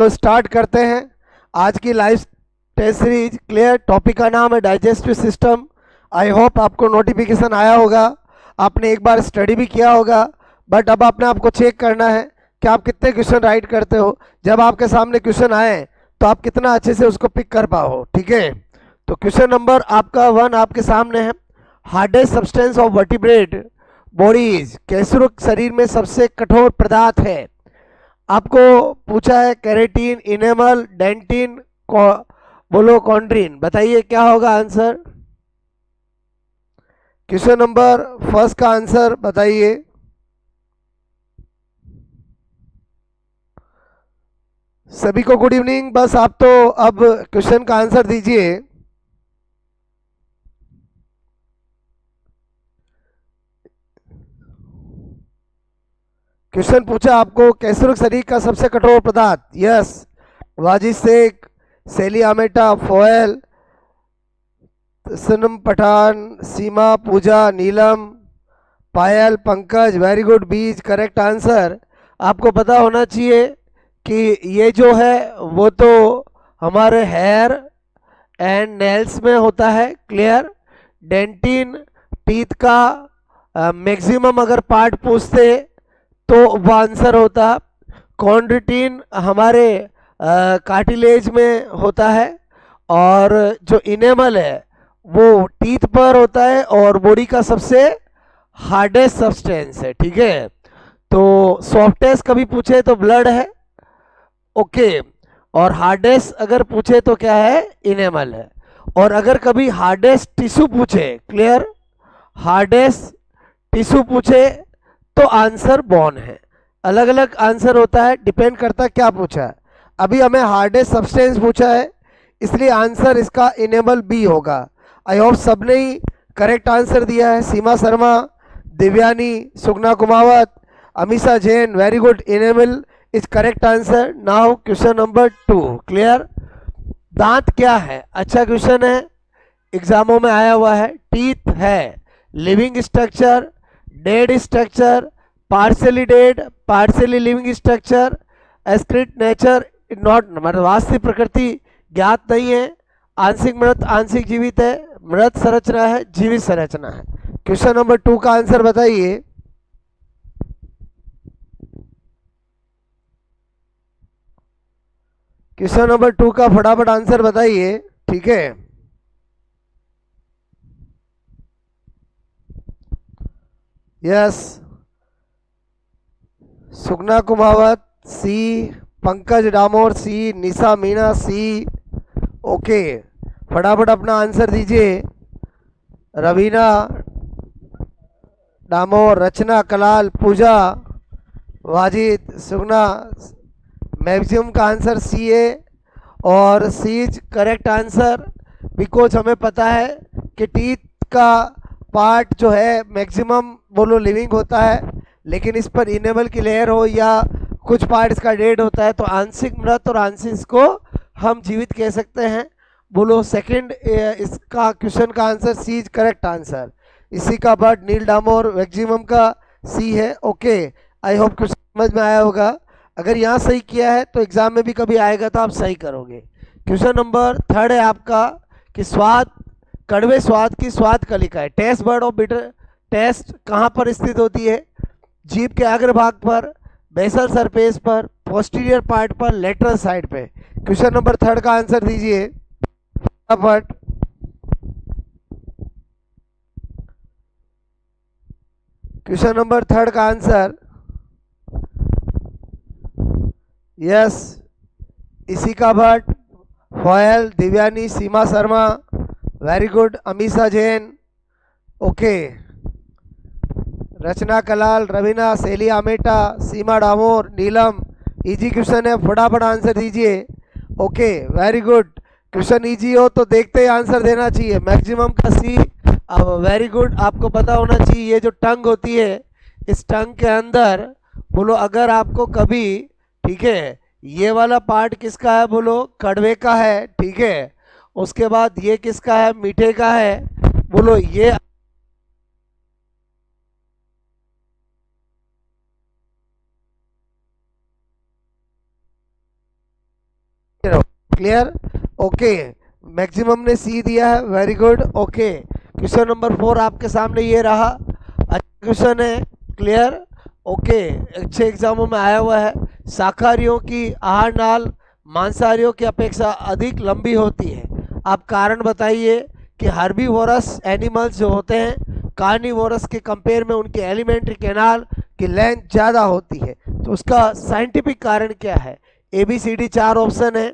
तो स्टार्ट करते हैं आज की live test series. Clear, topic का नाम है डाइजेस्टिव सिस्टम। आई होप आपको नोटिफिकेशन आया होगा, आपने एक बार स्टडी भी किया होगा, बट अब आपने आपको चेक करना है कि आप कितने क्वेश्चन राइट करते हो। जब आपके सामने क्वेश्चन आए तो आप कितना अच्छे से उसको पिक कर पाओ। ठीक है, तो क्वेश्चन नंबर आपका 1 आपके सामने है। Hardest substance of vertebrate bodies, कैसरुक शरीर में सबसे कठोर पदार्थ है। आपको पूछा है कैरेटीन, इनेमल, डेंटिन, बोलो कॉन्ड्रीन। बताइए क्या होगा आंसर। क्वेश्चन नंबर फर्स्ट का आंसर बताइए। सभी को गुड इवनिंग। बस आप तो अब क्वेश्चन का आंसर दीजिए। क्वेश्चन पूछा आपको कैसरुक शरीर का सबसे कठोर पदार्थ। यस, वाजिद शेख, सेली आमेटा, फोयल, सनम पठान, सीमा, पूजा, नीलम, पायल, Pankaj. Very good, B is correct answer. आपको पता होना चाहिए कि ये जो है वो तो हमारे हेयर एंड नेल्स में होता है। क्लियर, डेंटिन टीथ का मैक्सिमम अगर पार्ट पूछते तो वो आंसर होता। कॉन्ड्रिटिन हमारे कार्टिलेज में होता है, और जो इनेमल है वो टीथ पर होता है और बॉडी का सबसे हार्डेस्ट सब्सटेंस है। ठीक है, तो सॉफ्टेस्ट कभी पूछे तो ब्लड है। ओके, और हार्डेस्ट अगर पूछे तो क्या है, इनेमल है। और अगर कभी हार्डेस्ट टिश्यू पूछे, क्लियर, हार्डेस्ट टिश्यू पूछे तो आंसर बोन है। अलग अलग आंसर होता है, डिपेंड करता है क्या पूछा है। अभी हमें हार्डेस्ट सब्सटेंस पूछा है, इसलिए आंसर इसका इनेमल बी होगा। आई होप सबने ही करेक्ट आंसर दिया है। Seema Sharma, Divyani, Sugna Kumawat, Amisha Jain, very good, enamel is correct answer. Now question number 2। Clear, दांत क्या है। अच्छा क्वेश्चन है, एग्जामों में आया हुआ है। टीथ है living structure, dead structure, partially dead, partially living structure, एस्क्रिट नेचर, नॉट, मतलब वास्तविक प्रकृति ज्ञात नहीं है, आंशिक मृत, आंशिक जीवित है, मृत संरचना है, जीवित संरचना है। क्वेश्चन नंबर 2 का आंसर बताइए। क्वेश्चन नंबर 2 का फटाफट आंसर बताइए। ठीक है, यस, सुगना कुमावत सी, पंकज डामोर सी, निशा मीना सी। ओके, फटाफट अपना आंसर दीजिए। रवीना डामोर, रचना कलाल, पूजा, वाजिद, सुगना, मैक्सिमम का आंसर सी है और सी इज करेक्ट आंसर। बिकॉज हमें पता है कि टीथ का पार्ट जो है मैक्सिमम बोलो लिविंग होता है, लेकिन इस पर इनेबल की लेयर हो या कुछ पार्ट इसका डेड होता है, तो आंशिक मृत और आंशिक इसको हम जीवित कह सकते हैं। बोलो सेकंड, इसका क्वेश्चन का answer C is correct answer. इसी का बर्ड नील डामोर मैक्सिमम का सी है। ओके, आई होप कुछ समझ में आया होगा। अगर यहाँ सही किया है तो एग्जाम में भी कभी आएगा तो आप सही करोगे। क्वेश्चन नंबर 3 है आपका कि स्वाद, कड़वे स्वाद की स्वाद कलिका है। Taste bud of bitter taste कहाँ पर स्थित होती है। जीभ के अग्रभाग पर, बेसल सरफेस पर, पोस्टीरियर पार्ट पर, लेटरल साइड पे। क्वेश्चन नंबर 3 का आंसर दीजिए फटाफट। क्वेश्चन नंबर 3 का आंसर, यस, इसी का Bhatt, Foyal, Divyani, Seema Sharma, very good, Amisha Jain. Okay, Rachna Kalal, Raveena, Seli Ameta, Seema Damor, Neelam. Easy question है, फटाफट आंसर दीजिए। Okay, very good. Question easy हो तो देखते ही आंसर देना चाहिए। मैक्सिमम का सी। अब वेरी गुड, आपको पता होना चाहिए ये जो टंग होती है, इस टंग के अंदर बोलो अगर आपको कभी, ठीक है, ये वाला पार्ट किसका है, बोलो कड़वे का है। ठीक है, उसके बाद ये किसका है, मीठे का है। बोलो ये क्लियर, ओके। मैक्सिमम ने सी दिया है, very good, okay. Question number 4 आपके सामने ये रहा, अच्छा क्वेश्चन है, क्लियर, ओके। अच्छे एग्जामों में आया हुआ है। शाकाहारियों की आहार नाल मांसाहारियों की अपेक्षा अधिक लंबी होती है, आप कारण बताइए कि हर्बीवोरस एनिमल्स जो होते हैं कार्निवोरस के कंपेयर में उनके एलिमेंट्री कैनाल की लेंथ ज़्यादा होती है, तो उसका साइंटिफिक कारण क्या है? A B C D 4 option है।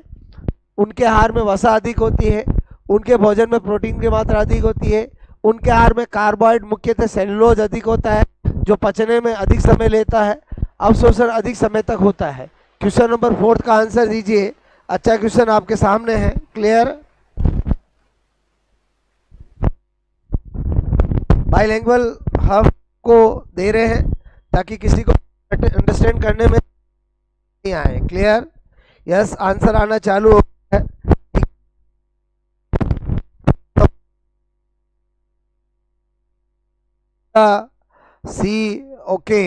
उनके आहार में वसा अधिक होती है, उनके भोजन में प्रोटीन की मात्रा अधिक होती है, उनके आहार में कार्बोहाइड्रेट मुख्यतः सेलुलोज अधिक होता है जो पचने में अधिक समय लेता है, अवशोषण अधिक समय तक होता है। क्वेश्चन नंबर 4 का आंसर दीजिए। अच्छा क्वेश्चन आपके सामने है, क्लियर। बाइलिंगुअल हम को दे रहे हैं ताकि किसी को अंडरस्टैंड करने में नहीं आए, क्लियर। यस, आंसर आना चालू हो गया है। सी, ओके।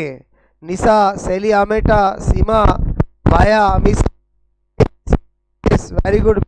निशा, सेली आमेटा, सीमा, माया, मिस, वेरी गुड।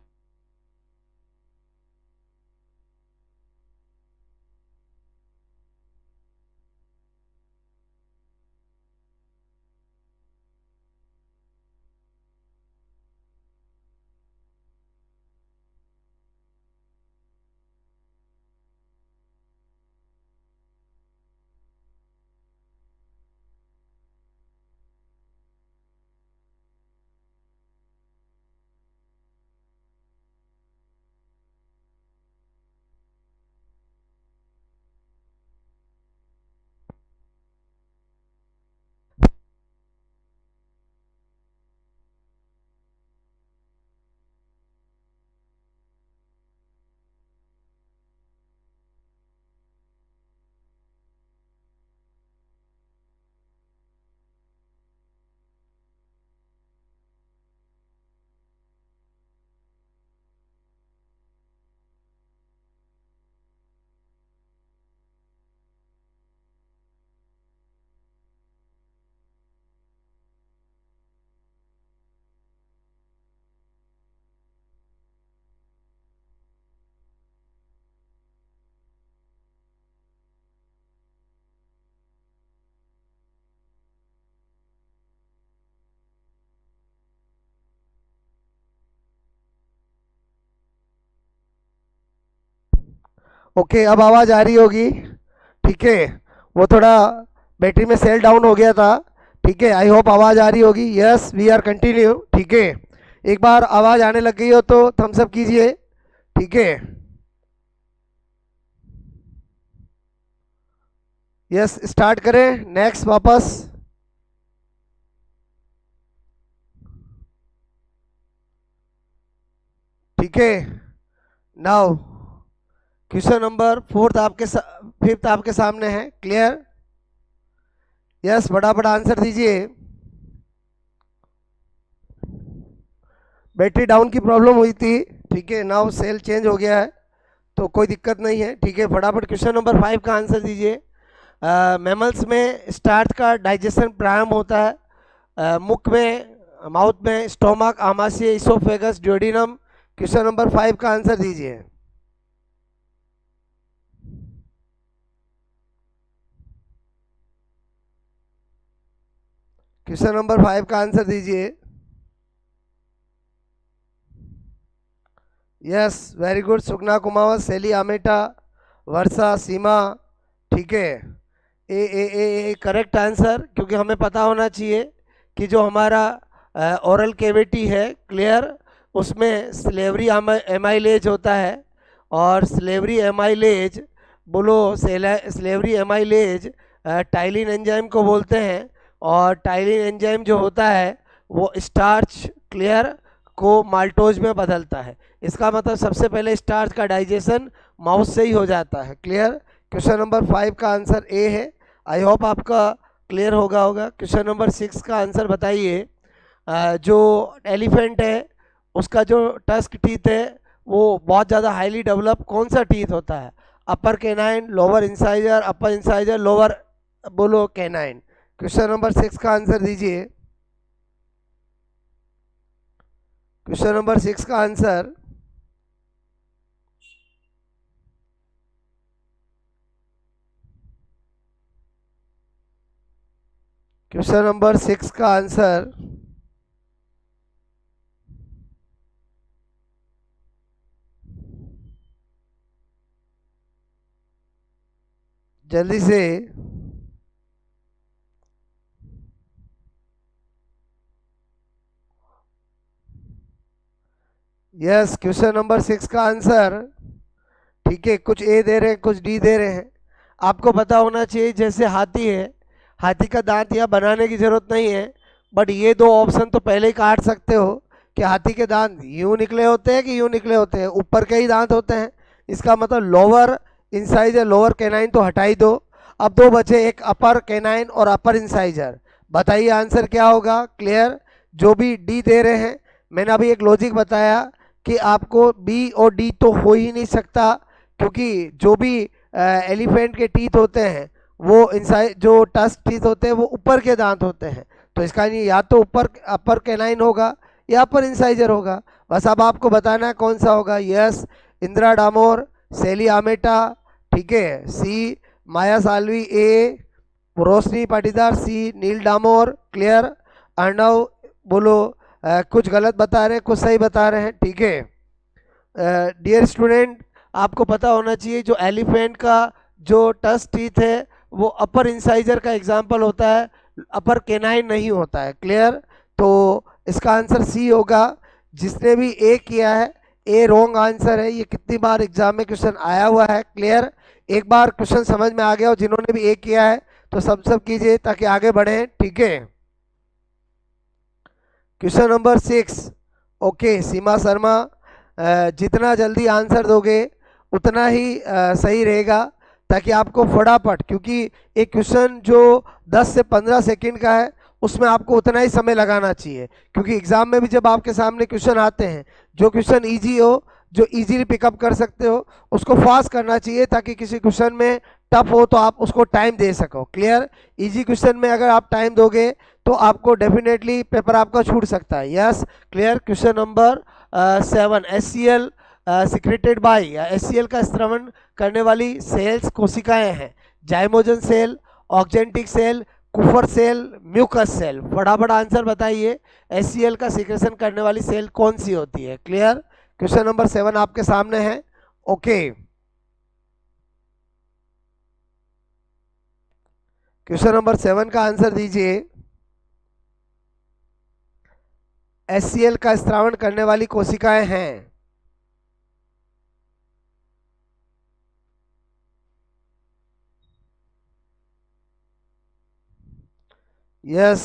ओके, अब आवाज़ आ रही होगी, ठीक है। वो थोड़ा बैटरी में सेल डाउन हो गया था, ठीक है। आई होप आवाज़ आ रही होगी। यस, वी आर कंटिन्यू, ठीक है। एक बार आवाज़ आने लग गई हो तो थम्स अप कीजिए, ठीक है। यस, स्टार्ट करें, नेक्स्ट वापस। ठीक है, नाउ क्वेश्चन नंबर 5th आपके सामने है, क्लियर। यस, फटाफट आंसर दीजिए। बैटरी डाउन की प्रॉब्लम हुई थी, ठीक है। नाउ सेल चेंज हो गया है तो कोई दिक्कत नहीं है, ठीक है। फटाफट क्वेश्चन नंबर 5 का आंसर दीजिए। मैमल्स में स्टार्च का डाइजेशन प्रारंभ होता है मुख में, माउथ में, स्टोमक, आमाशय, इसोफेगस, ड्यूोडेनम। क्वेश्चन नंबर 5 का आंसर दीजिए। क्वेश्चन नंबर 5 का आंसर दीजिए। Yes, very good. Sugna Kumawat, Seli Ameta, वर्षा, सीमा, ठीक है। ए करेक्ट आंसर, क्योंकि हमें पता होना चाहिए कि जो हमारा ओरल कैविटी है, क्लियर, उसमें स्लेवरी एमाइलेज होता है, और स्लेवरी एमाइलेज, बोलो स्लेवरी एमाइलेज टाइलिन एंजाइम को बोलते हैं, और टाइलिन एंजाइम जो होता है वो स्टार्च, क्लियर, को माल्टोज में बदलता है। इसका मतलब सबसे पहले स्टार्च का डाइजेशन माउथ से ही हो जाता है, क्लियर। क्वेश्चन नंबर 5 का आंसर ए है। आई होप आपका क्लियर होगा। क्वेश्चन नंबर 6 का आंसर बताइए। जो एलिफेंट है उसका जो टस्क टीथ है वो बहुत ज़्यादा हाईली डेवलप कौन सा टीथ होता है? अपर कैनाइन, लोअर इंसाइजर, अपर इंसाइजर, लोअर, बोलो कैनाइन। क्वेश्चन नंबर 6 का आंसर दीजिए। क्वेश्चन नंबर 6 का आंसर क्वेश्चन नंबर 6 का आंसर जल्दी से यस, क्वेश्चन नंबर 6 का आंसर, ठीक है, कुछ ए दे रहे हैं कुछ डी दे रहे हैं। आपको पता होना चाहिए जैसे हाथी है, हाथी का दांत यहाँ बनाने की जरूरत नहीं है, बट ये दो ऑप्शन तो पहले ही काट सकते हो कि हाथी के दांत यूं निकले होते हैं कि यूं निकले होते हैं, ऊपर के ही दांत होते हैं। इसका मतलब लोअर इंसाइजर लोअर कैनाइन तो हटा ही दो। अब दो बचे, एक अपर कैनाइन और अपर इंसाइजर। बताइए आंसर क्या होगा? क्लियर? जो भी डी दे रहे हैं, मैंने अभी एक लॉजिक बताया कि आपको बी और डी तो हो ही नहीं सकता, क्योंकि जो भी एलिफेंट के टीथ होते हैं वो इनसाइड जो टस्क टीथ होते हैं वो ऊपर के दांत होते हैं, तो इसका नहीं, या तो ऊपर अपर कैनाइन होगा या अपर इंसाइजर होगा। बस अब आपको बताना है कौन सा होगा। यस, इंदिरा डामोर, सेली आमेटा, ठीक है, सी माया साल्वी, ए रोशनी पाटीदार, सी नील डामोर। क्लियर? अर्णव बोलो कुछ गलत बता रहे हैं कुछ सही बता रहे हैं, ठीक है। डियर स्टूडेंट, आपको पता होना चाहिए जो एलिफेंट का जो टस टीथ है वो अपर इंसाइजर का एग्जाम्पल होता है, अपर केनाइन नहीं होता है। क्लियर? तो इसका आंसर सी होगा। जिसने भी ए किया है, ए रॉन्ग आंसर है। ये कितनी बार एग्जाम में क्वेश्चन आया हुआ है। क्लियर? एक बार क्वेश्चन समझ में आ गया हो, जिन्होंने भी ए किया है तो सब कीजिए ताकि आगे बढ़े, ठीक है। क्वेश्चन नंबर 6, ओके सीमा शर्मा, जितना जल्दी आंसर दोगे उतना ही सही रहेगा, ताकि आपको फटाफट, क्योंकि एक क्वेश्चन जो 10 से 15 सेकंड का है उसमें आपको उतना ही समय लगाना चाहिए, क्योंकि एग्जाम में भी जब आपके सामने क्वेश्चन आते हैं, जो क्वेश्चन इजी हो, जो इजीली पिकअप कर सकते हो, उसको फास्ट करना चाहिए, ताकि किसी क्वेश्चन में टफ हो तो आप उसको टाइम दे सको। क्लियर? इजी क्वेश्चन में अगर आप टाइम दोगे तो आपको डेफिनेटली पेपर आपका छूट सकता है। Yes, clear? Question number 7, HCL secreted by, या एचसीएल का स्त्रवण करने वाली सेल्स कोशिकाएं हैं। जाइमोजन सेल, ऑक्जेंटिक सेल, कुफर सेल, म्यूकस सेल। फटाफट आंसर बताइए, एचसीएल का सिक्रेशन करने वाली सेल कौन सी होती है? क्लियर? क्वेश्चन नंबर 7 आपके सामने है। ओके, क्वेश्चन नंबर 7 का आंसर दीजिए। एचसीएल का स्त्रावण करने वाली कोशिकाएं हैं। यस,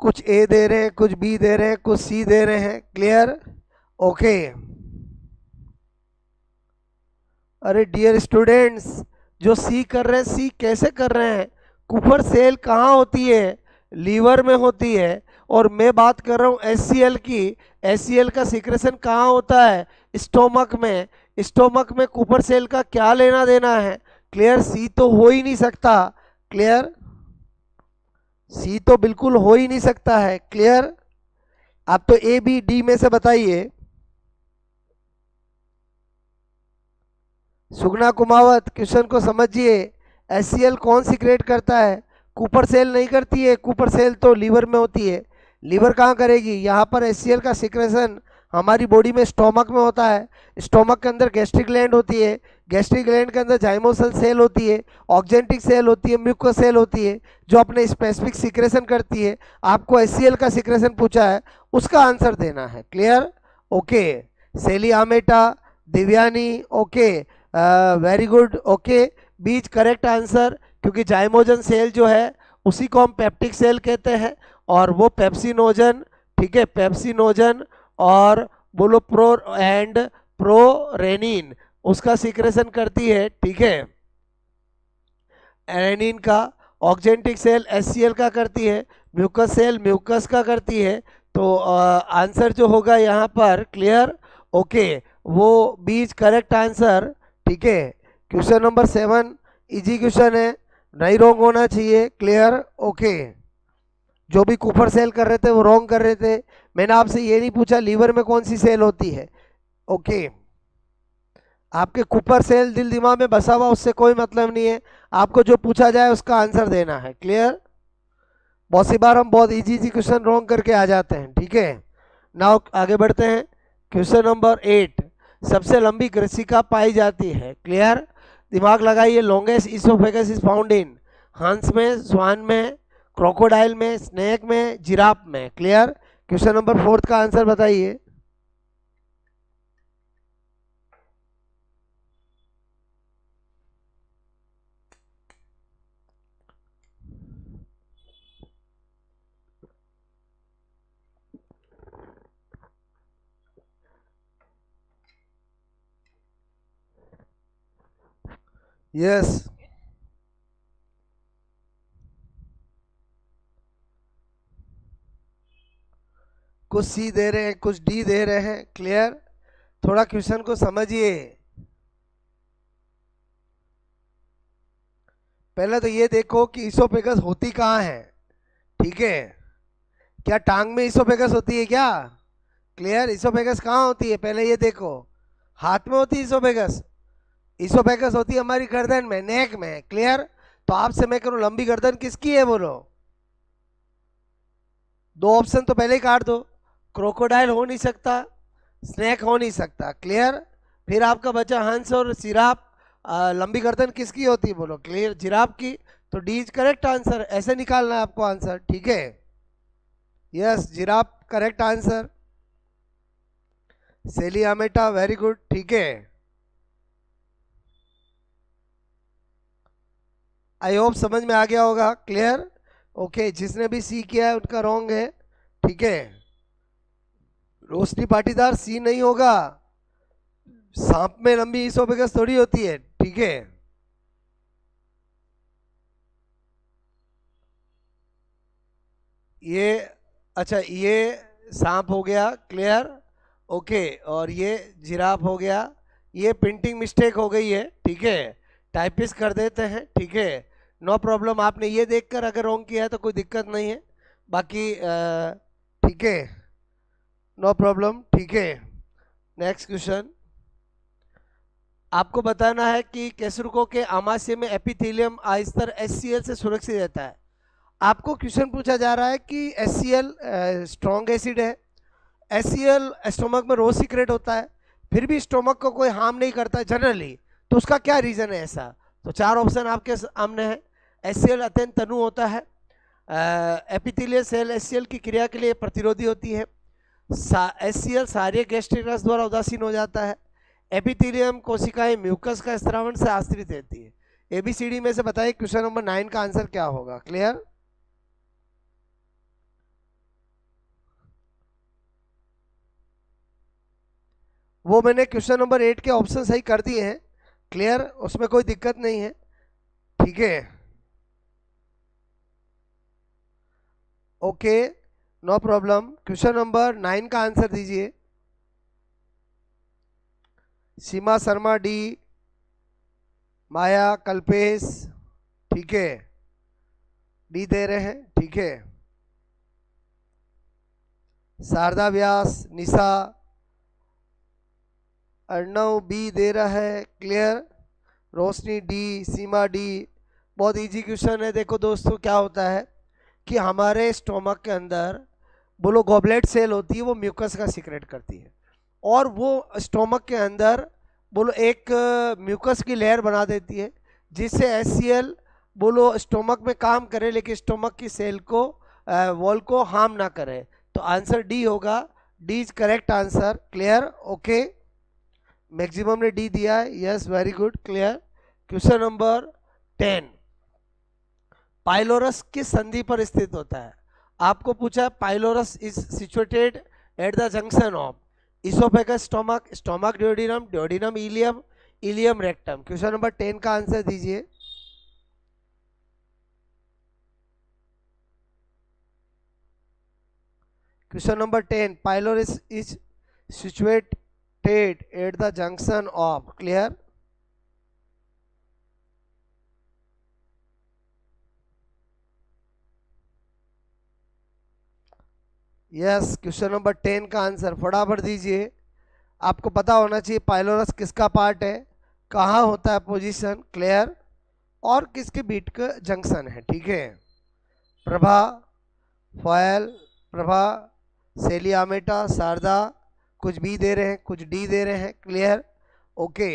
कुछ ए दे रहे हैं कुछ बी दे रहे हैं कुछ सी दे रहे हैं। क्लियर? ओके। अरे डियर स्टूडेंट्स, जो सी कर रहे हैं, सी कैसे कर रहे हैं? कुफर सेल कहाँ होती है? लीवर में होती है। और मैं बात कर रहा हूँ एचसीएल की। एचसीएल का सिक्रेशन कहाँ होता है? स्टोमक में। स्टोमक में कुफर सेल का क्या लेना देना है? क्लियर? सी तो हो ही नहीं सकता। क्लियर? सी तो बिल्कुल हो ही नहीं सकता है। क्लियर? आप तो ए बी डी में से बताइए। सुगना कुमावत, क्वेश्चन को समझिए। एचसीएल कौन सीक्रेट करता है? कूपर सेल नहीं करती है, कूपर सेल तो लीवर में होती है। लीवर कहाँ करेगी? यहाँ पर एचसीएल का सिक्रेशन हमारी बॉडी में स्टोमक में होता है। स्टोमक के अंदर गैस्ट्रिक ग्लैंड होती है, गैस्ट्रिक ग्लैंड के अंदर जाइमोसल सेल होती है, ऑक्जेंटिक सेल होती है, म्यूकस सेल होती है, जो अपने स्पेसिफिक सिक्रेशन करती है। आपको एचसीएल का सिक्रेशन पूछा है, उसका आंसर देना है। Clear? Okay, Seli Ameta, Divyani, okay, very good. Okay, B is correct answer, क्योंकि जाइमोजन सेल जो है उसी को हम पेप्टिक सेल कहते हैं, और वो पेप्सिनोजन, ठीक है, पेप्सिनोजन और बोलो प्रो एंड प्रोरेनिन उसका सीक्रेशन करती है, ठीक है। एरेनिन का, ऑक्जेंटिक सेल एचसीएल का करती है, म्यूकस सेल म्यूकस का करती है। तो आंसर जो होगा यहाँ पर, क्लियर? ओके, वो बीच करेक्ट आंसर, ठीक है। क्वेश्चन नंबर 7 इजी क्वेश्चन है, नहीं रॉन्ग होना चाहिए। क्लियर? ओके, जो भी कूपर सेल कर रहे थे वो रॉन्ग कर रहे थे। मैंने आपसे ये नहीं पूछा लीवर में कौन सी सेल होती है। ओके, आपके कूपर सेल दिल दिमाग में बसा हुआ उससे कोई मतलब नहीं है, आपको जो पूछा जाए उसका आंसर देना है। क्लियर? बहुत सी बार हम बहुत इजी इजी क्वेश्चन रॉन्ग करके आ जाते हैं। ठीक है, नाउ आगे बढ़ते हैं। क्वेश्चन नंबर 8, सबसे लंबी ग्रसिका पाई जाती है। क्लियर? दिमाग लगाइए। लॉन्गेस्ट इसोफेगस इज फाउंड इन हंस में, स्वान में, क्रोकोडाइल में, स्नेक में, जिराफ में। क्लियर? क्वेश्चन नंबर 4 का आंसर बताइए। यस, कुछ सी दे रहे हैं, कुछ डी दे रहे हैं। क्लियर? थोड़ा क्वेश्चन को समझिए। पहले तो ये देखो कि इसोफेगस होती कहाँ है। ठीक है, क्या टांग में इसोफेगस होती है क्या? क्लियर? इसोफेगस कहाँ होती है पहले ये देखो। हाथ में होती है इसोफेगस? इसोफेगस होती है हमारी गर्दन में, नेक में। क्लियर? तो आपसे मैं करूं लंबी गर्दन किसकी है बोलो। दो ऑप्शन तो पहले ही काट दो। क्रोकोडाइल हो नहीं सकता, स्नेक हो नहीं सकता। क्लियर? फिर आपका बचा हंस और जिराफ। लंबी गर्दन किसकी होती है बोलो। क्लियर? जिराफ की। तो डी इज करेक्ट आंसर, ऐसे निकालना है आपको आंसर। ठीक है, यस, जिराफ करेक्ट आंसर। सेलियामेटा, वेरी गुड। ठीक है, आई होप समझ में आ गया होगा। क्लियर? ओके, जिसने भी सी किया है उनका रॉन्ग है। ठीक है, रोशनी पाटीदार सी नहीं होगा। सांप में लंबी इसोफेगस थोड़ी होती है। ठीक है, ये, अच्छा ये सांप हो गया। क्लियर? ओके, और ये जिराफ हो गया। ये प्रिंटिंग मिस्टेक हो गई है। ठीक है, टाइपिस्ट कर देते हैं। ठीक है, नो प्रॉब्लम। आपने ये देखकर अगर रॉन्ग किया है तो कोई दिक्कत नहीं है। बाकी ठीक है, नो प्रॉब्लम। ठीक है, नेक्स्ट क्वेश्चन। आपको बताना है कि केसरुकों के आमाशय में एपिथेलियम आयस्तर HCl से सुरक्षित रहता है। आपको क्वेश्चन पूछा जा रहा है कि HCl स्ट्रॉन्ग एसिड है, HCl स्टोमक में रोज सीक्रेट होता है, फिर भी स्टोमक को कोई हार्म नहीं करता जनरली, तो उसका क्या रीजन है ऐसा? तो चार ऑप्शन आपके सामने है। HCl अत्यंत तनु होता है, एपिथेलियल सेल HCl की क्रिया के लिए प्रतिरोधी होती है, HCl सारे गैस्ट्रिक रस द्वारा उदासीन हो जाता है, एपिथेलियम कोशिकाएं म्यूकस का स्त्रावण से आश्रित रहती है। ABCD में से बताइए क्वेश्चन नंबर 9 का आंसर क्या होगा। क्लियर? वो मैंने क्वेश्चन नंबर 8 के ऑप्शन सही कर दिए हैं। क्लियर? उसमें कोई दिक्कत नहीं है। ठीक है, okay, no problem. Question number 9 का आंसर दीजिए। सीमा शर्मा डी, माया कल्पेश। ठीक है, डी दे रहे हैं। ठीक है, शारदा व्यास, निशा, अर्णव बी दे रहा है। Clear? Roshni D, Seema D. बहुत इजी क्वेश्चन है। देखो दोस्तों, क्या होता है कि हमारे स्टोमक के अंदर बोलो गॉबलेट सेल होती है, वो म्यूकस का सीक्रेट करती है, और वो स्टोमक के अंदर बोलो एक म्यूकस की लेयर बना देती है, जिससे HCl बोलो स्टोमक में काम करे लेकिन स्टोमक की सेल को वॉल को हार्म ना करे। तो आंसर डी होगा। D is correct answer. Clear? Okay, maximum ने डी दिया है। Yes, very good. Clear? Question number 10, pylorus किस संधि पर स्थित होता है? आपको पूछा pylorus is situated at the junction of oesophagus, stomach, stomach ड्यूodenum, ड्यूodenum ileum, ileum rectum. Question number 10 का आंसर दीजिए। Question number 10, pylorus is situated at the junction of. Clear? Yes, question number 10 का आंसर फटाफट दीजिए। आपको पता होना चाहिए पाइलोरस किसका पार्ट है, कहाँ होता है पोजीशन, क्लियर, और किसके बीट का जंक्शन है। ठीक है, प्रभा, फॉयल, प्रभा, सेलियामेटा, शारदा, कुछ बी दे रहे हैं, कुछ डी दे रहे हैं, क्लियर, ओके।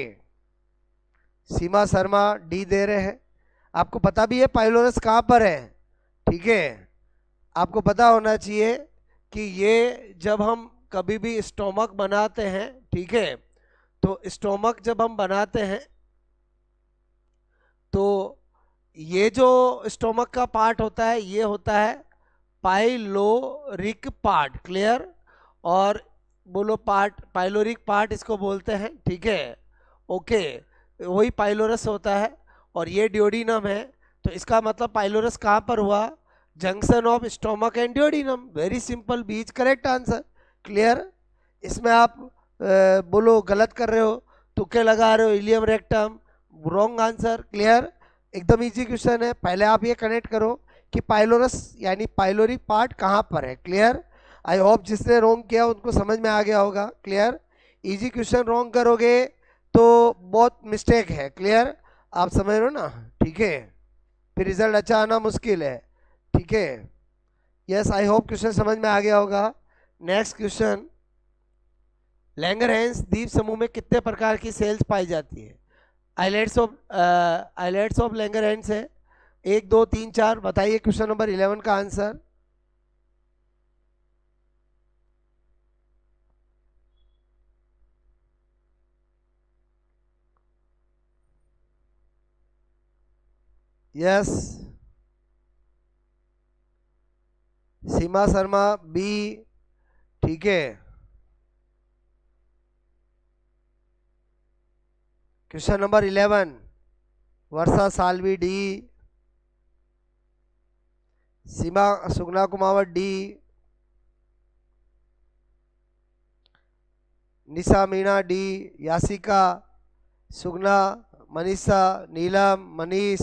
सीमा शर्मा डी दे रहे हैं। आपको पता भी है पाइलोरस कहाँ पर है, ठीक है। आपको पता होना चाहिए कि ये जब हम कभी भी स्टोमक बनाते हैं, ठीक है, तो स्टोमक जब हम बनाते हैं तो ये जो स्टोमक का पार्ट होता है ये होता है पाइलोरिक पार्ट, क्लियर, और बोलो पार्ट, पाइलोरिक पार्ट इसको बोलते हैं, ठीक है, ओके। वही पाइलोरस होता है और ये ड्यूोडेनम है। तो इसका मतलब पाइलोरस कहाँ पर हुआ, junction of stomach and duodenum, very simple, B is correct answer, clear. इसमें आप बोलो गलत कर रहे हो, तुक्के लगा रहे हो, ileum rectum, wrong answer, clear. एकदम इजी क्वेश्चन है, पहले आप ये कनेक्ट करो कि पाइलोरस यानी पाइलोरिक पार्ट कहाँ पर है, क्लियर। आई होप जिसने रॉन्ग किया उनको समझ में आ गया होगा, क्लियर। इजी क्वेश्चन रॉन्ग करोगे तो बहुत मिस्टेक है, क्लियर, आप समझ रहे हो ना, ठीक है, फिर रिजल्ट अच्छा आना मुश्किल है, ठीक है। यस, आई होप क्वेश्चन समझ में आ गया होगा। नेक्स्ट क्वेश्चन, लैंगरहैंस द्वीप समूह में कितने प्रकार की सेल्स पाई जाती है। आइलैंड्स ऑफ लैंगरहैंस है, 1 2 3 4, बताइए क्वेश्चन नंबर 11 का answer. Yes, Seema Sharma B, ठीक है। क्वेश्चन नंबर 11, वर्षा सालवी डी, सीमा सुगना कुमावत डी, निशा मीणा डी, यासिका, सुगना, मनीषा, नीलम, मनीष,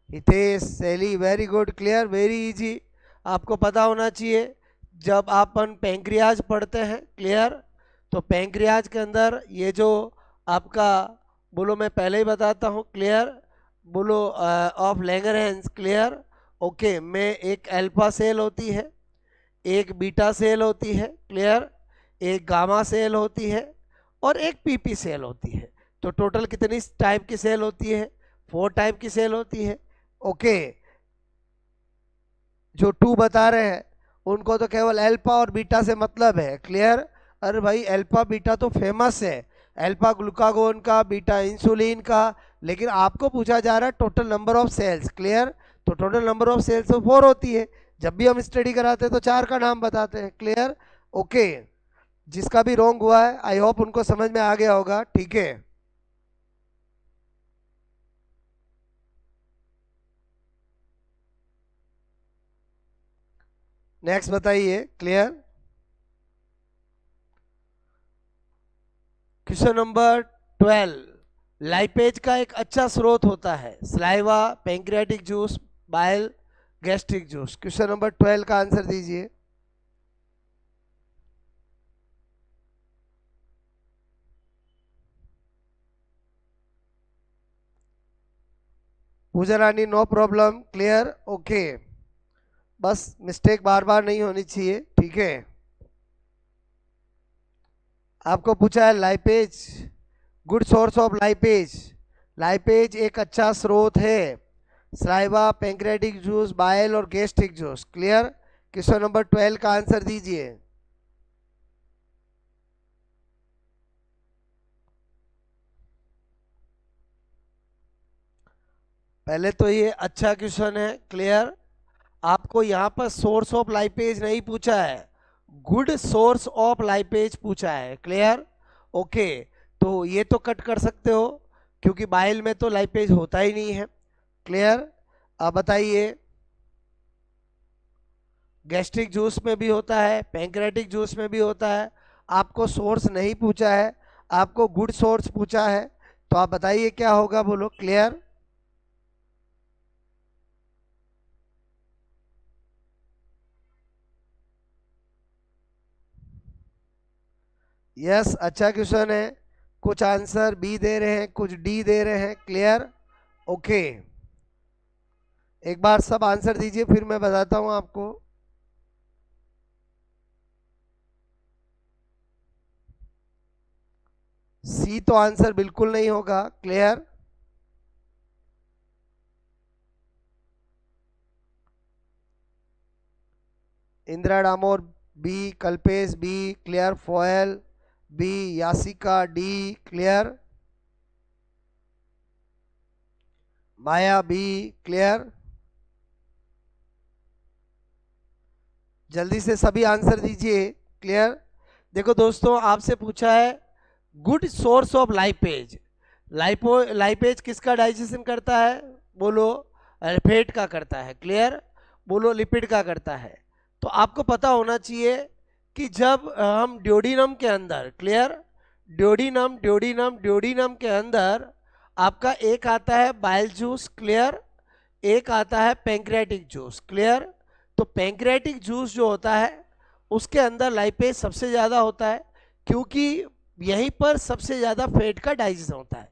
हितेश, शैली, very good, clear, very easy. आपको पता होना चाहिए जब अपन पैंक्रियाज पढ़ते हैं, क्लियर, तो पैंक्रियाज के अंदर ये जो आपका बोलो, मैं पहले ही बताता हूँ, क्लियर, बोलो ऑफ लैंगरहैंस, क्लियर, ओके, में एक अल्फा सेल होती है, एक बीटा सेल होती है, क्लियर, एक गामा सेल होती है और एक पीपी सेल होती है। तो टोटल कितनी टाइप की सेल होती है, 4 टाइप की सेल होती है, ओके। जो 2 बता रहे हैं उनको तो केवल अल्फा और बीटा से मतलब है, क्लियर। अरे भाई अल्फा बीटा तो फेमस है, अल्फा ग्लूकागोन का, बीटा इंसुलिन का, लेकिन आपको पूछा जा रहा है total number of cells, clear. तो टोटल नंबर ऑफ सेल्स तो 4 होती है, जब भी हम स्टडी कराते हैं तो 4 का नाम बताते हैं, क्लियर, ओके। जिसका भी रॉन्ग हुआ है आई होप उनको समझ में आ गया होगा, ठीक है। नेक्स्ट बताइए, क्लियर। क्वेश्चन नंबर 12, लाइपेज का एक अच्छा स्रोत होता है, saliva, pancreatic juice, bile, gastric juice. Question number 12 का आंसर दीजिए। पूजा रानी नो प्रॉब्लम, क्लियर, ओके, बस मिस्टेक बार बार नहीं होनी चाहिए, ठीक है। आपको पूछा है lipase, good source of lipase, lipase एक अच्छा स्रोत है, सलाइवा, पैंक्रियाटिक जूस, बाइल और gastric juice, clear. Question number 12 का आंसर दीजिए। पहले तो ये अच्छा क्वेश्चन है, क्लियर। आपको यहाँ पर सोर्स ऑफ लाइपेज नहीं पूछा है, गुड सोर्स ऑफ लाइपेज पूछा है, क्लियर, ओके। तो ये तो कट कर सकते हो क्योंकि बाइल में तो लाइपेज होता ही नहीं है, क्लियर। अब बताइए, गैस्ट्रिक जूस में भी होता है, पैंक्रेटिक जूस में भी होता है, आपको सोर्स नहीं पूछा है, आपको गुड सोर्स पूछा है, तो आप बताइए क्या होगा, बोलो, क्लियर। यस, अच्छा क्वेश्चन है। कुछ आंसर बी दे रहे हैं, कुछ डी दे रहे हैं। क्लियर? ओके, एक बार सब आंसर दीजिए फिर मैं बताता हूं आपको। सी तो आंसर बिल्कुल नहीं होगा। Clear? Indira Damor B, Kalpesh B, clear. Foyal B, Yasika D, clear. Maya B, clear. जल्दी से सभी आंसर दीजिए। क्लियर? देखो दोस्तों, आपसे पूछा है good source of lipase. Lipase किसका डाइजेशन करता है? बोलो। फैट का करता है। क्लियर? बोलो लिपिड का करता है। तो आपको पता होना चाहिए कि जब हम ड्योडिनम के अंदर, क्लियर, ड्योडिनम ड्योडिनम ड्योडिनम के अंदर आपका एक आता है बाइल जूस, क्लियर, एक आता है पैंक्रियाटिक जूस। क्लियर? तो पैंक्रियाटिक जूस जो होता है उसके अंदर लाइपेज सबसे ज़्यादा होता है, क्योंकि यहीं पर सबसे ज़्यादा फैट का डाइजेशन होता है।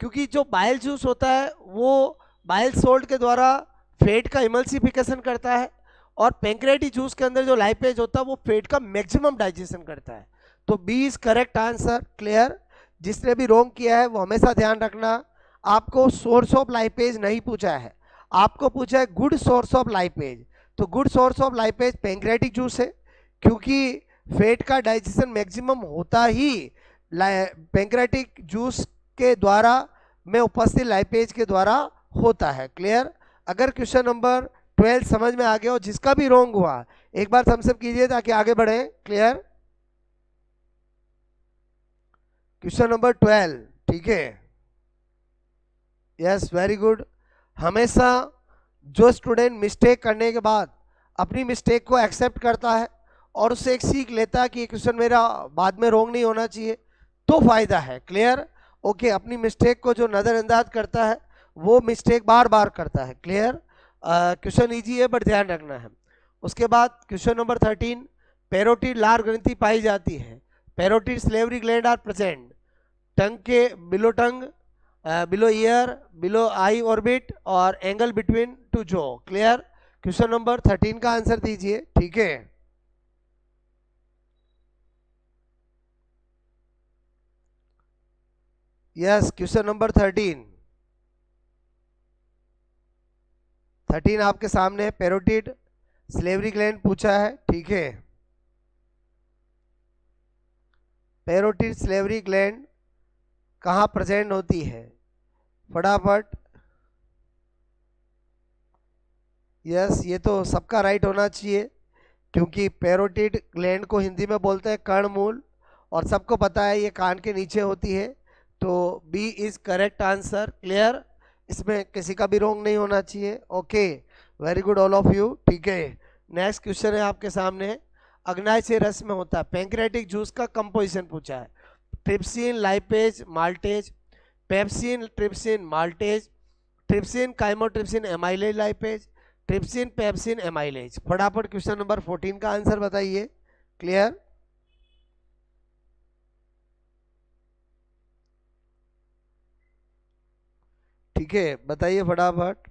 क्योंकि जो बाइल जूस होता है वो बाइल सोल्ट के द्वारा फैट का इमल्सिफिकेशन करता है, और पैंक्रियाटिक जूस के अंदर जो लाइपेज होता है वो फैट का मैक्सिमम डाइजेशन करता है। तो B is correct answer. Clear? जिसने भी रॉन्ग किया है वो हमेशा ध्यान रखना, आपको सोर्स ऑफ लाइपेज नहीं पूछा है, आपको पूछा है गुड सोर्स ऑफ लाइपेज। तो good source of lipase pancreatic juice है, क्योंकि फैट का डाइजेशन मैक्सिमम होता ही पैंक्रियाटिक जूस के द्वारा में उपस्थित लाइपेज के द्वारा होता है। क्लियर? अगर क्वेश्चन नंबर 12 समझ में आ गया हो, जिसका भी रॉन्ग हुआ एक बार थम्स अप कीजिए ताकि आगे बढ़े। क्लियर? क्वेश्चन नंबर 12, ठीक है। Yes, very good. हमेशा जो स्टूडेंट मिस्टेक करने के बाद अपनी मिस्टेक को एक्सेप्ट करता है और उससे एक सीख लेता है कि ये क्वेश्चन मेरा बाद में रॉन्ग नहीं होना चाहिए, तो फायदा है। क्लियर? ओके, अपनी मिस्टेक को जो नज़रअंदाज करता है वो मिस्टेक बार बार करता है। क्लियर? क्वेश्चन इजी है बट ध्यान रखना है। उसके बाद क्वेश्चन नंबर 13, पैरोटिड लार ग्रंथि पाई जाती है। Parotid salivary gland are present tongue के below tongue, below ear, below eye orbit और angle between two jaw. Clear? Question number 13 का आंसर दीजिए। ठीक है, यस, क्वेश्चन नंबर 13 आपके सामने पैरोटिड स्लेवरी ग्लैंड पूछा है। ठीक है, पैरोटिड स्लेवरी ग्लैंड कहाँ प्रेजेंट होती है? फटाफट। यस, ये तो सबका राइट होना चाहिए, क्योंकि पैरोटिड ग्लैंड को हिंदी में बोलते हैं कर्णमूल, और सबको पता है ये कान के नीचे होती है। तो B is correct answer. Clear? इसमें किसी का भी रॉन्ग नहीं होना चाहिए। Okay, very good all of you. ठीक है, नेक्स्ट क्वेश्चन है आपके सामने, अग्नाशय रस में होता है पैंक्रियाटिक जूस का कंपोजिशन पूछा है। Trypsin, lipase, maltase, pepsin, trypsin, maltase, trypsin, chymotrypsin, amylase, lipase, trypsin, pepsin, amylase. फटाफट क्वेश्चन नंबर 14 का आंसर बताइए। क्लियर? ठीक है, बताइए फटाफट।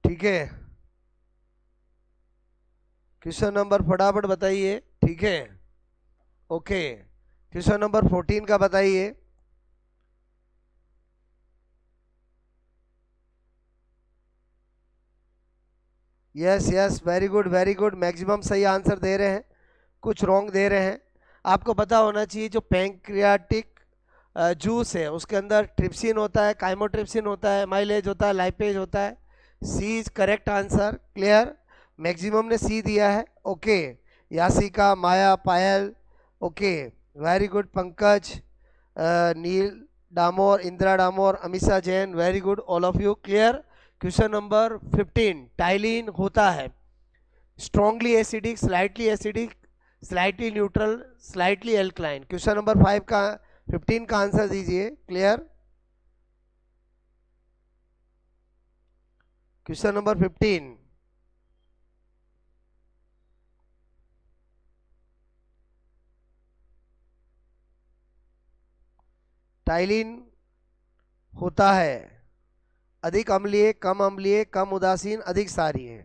ठीक है, क्वेश्चन नंबर फटाफट बताइए। ठीक है, ओके, क्वेश्चन नंबर 14 का बताइए। Yes yes, very good very good, maximum सही आंसर दे रहे हैं, कुछ रॉन्ग दे रहे हैं। आपको पता होना चाहिए जो पैंक्रियाटिक जूस है उसके अंदर ट्रिप्सिन होता है, काइमोट्रिप्सिन होता है, माइलेज होता है, लाइपेज होता है। C is correct answer. Clear? Maximum ने सी दिया है। Okay, Yasika, Maya, Payal, okay, very good. Pankaj, Neel Damor, Indira Damor, Amisha Jain, very good all of you. Clear? Question number 15, ptyalin होता है strongly acidic, slightly neutral, slightly alkaline. Question number 15 का आंसर दीजिए। क्लियर? Question number 15। टाइलिन होता है अधिक अम्लीय, कम अम्लीय, कम उदासीन, अधिक क्षारीय।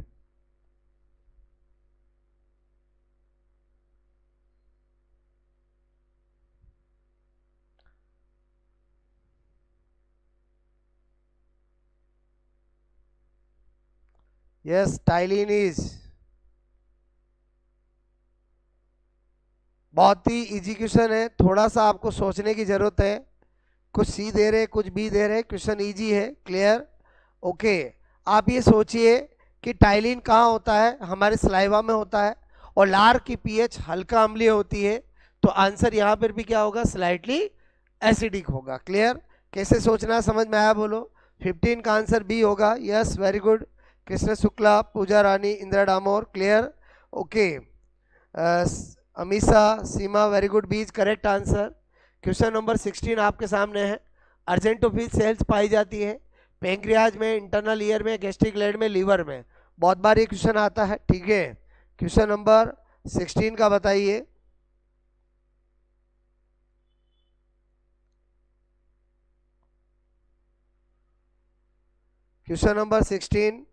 यस, टाइलिन इज, बहुत ही इजी क्वेश्चन है, थोड़ा सा आपको सोचने की जरूरत है। कुछ सी दे रहे, कुछ बी दे रहे, क्वेश्चन इजी है। क्लियर? ओके। आप ये सोचिए कि टाइलिन कहाँ होता है? हमारे सलाइवा में होता है, और लार की पीएच हल्का अम्लीय होती है, तो आंसर यहाँ पर भी क्या होगा? स्लाइटली एसिडिक होगा। क्लियर? कैसे सोचना समझ में आया? बोलो। 15 का आंसर बी होगा। Yes, very good. Krishna Shukla, Puja Rani, Indira Damor. Clear? Okay. Amisa, Seema, very good. B is correct answer. Question number 16 आपके सामने है। अर्जेंटोफिल सेल्स पाई जाती है पेंक्रियाज में, इंटरनल ईयर में, गैस्ट्रिक ग्लैंड में, लीवर में। बहुत बार ये क्वेश्चन आता है। ठीक है, क्वेश्चन नंबर 16 का बताइए। क्वेश्चन नंबर 16,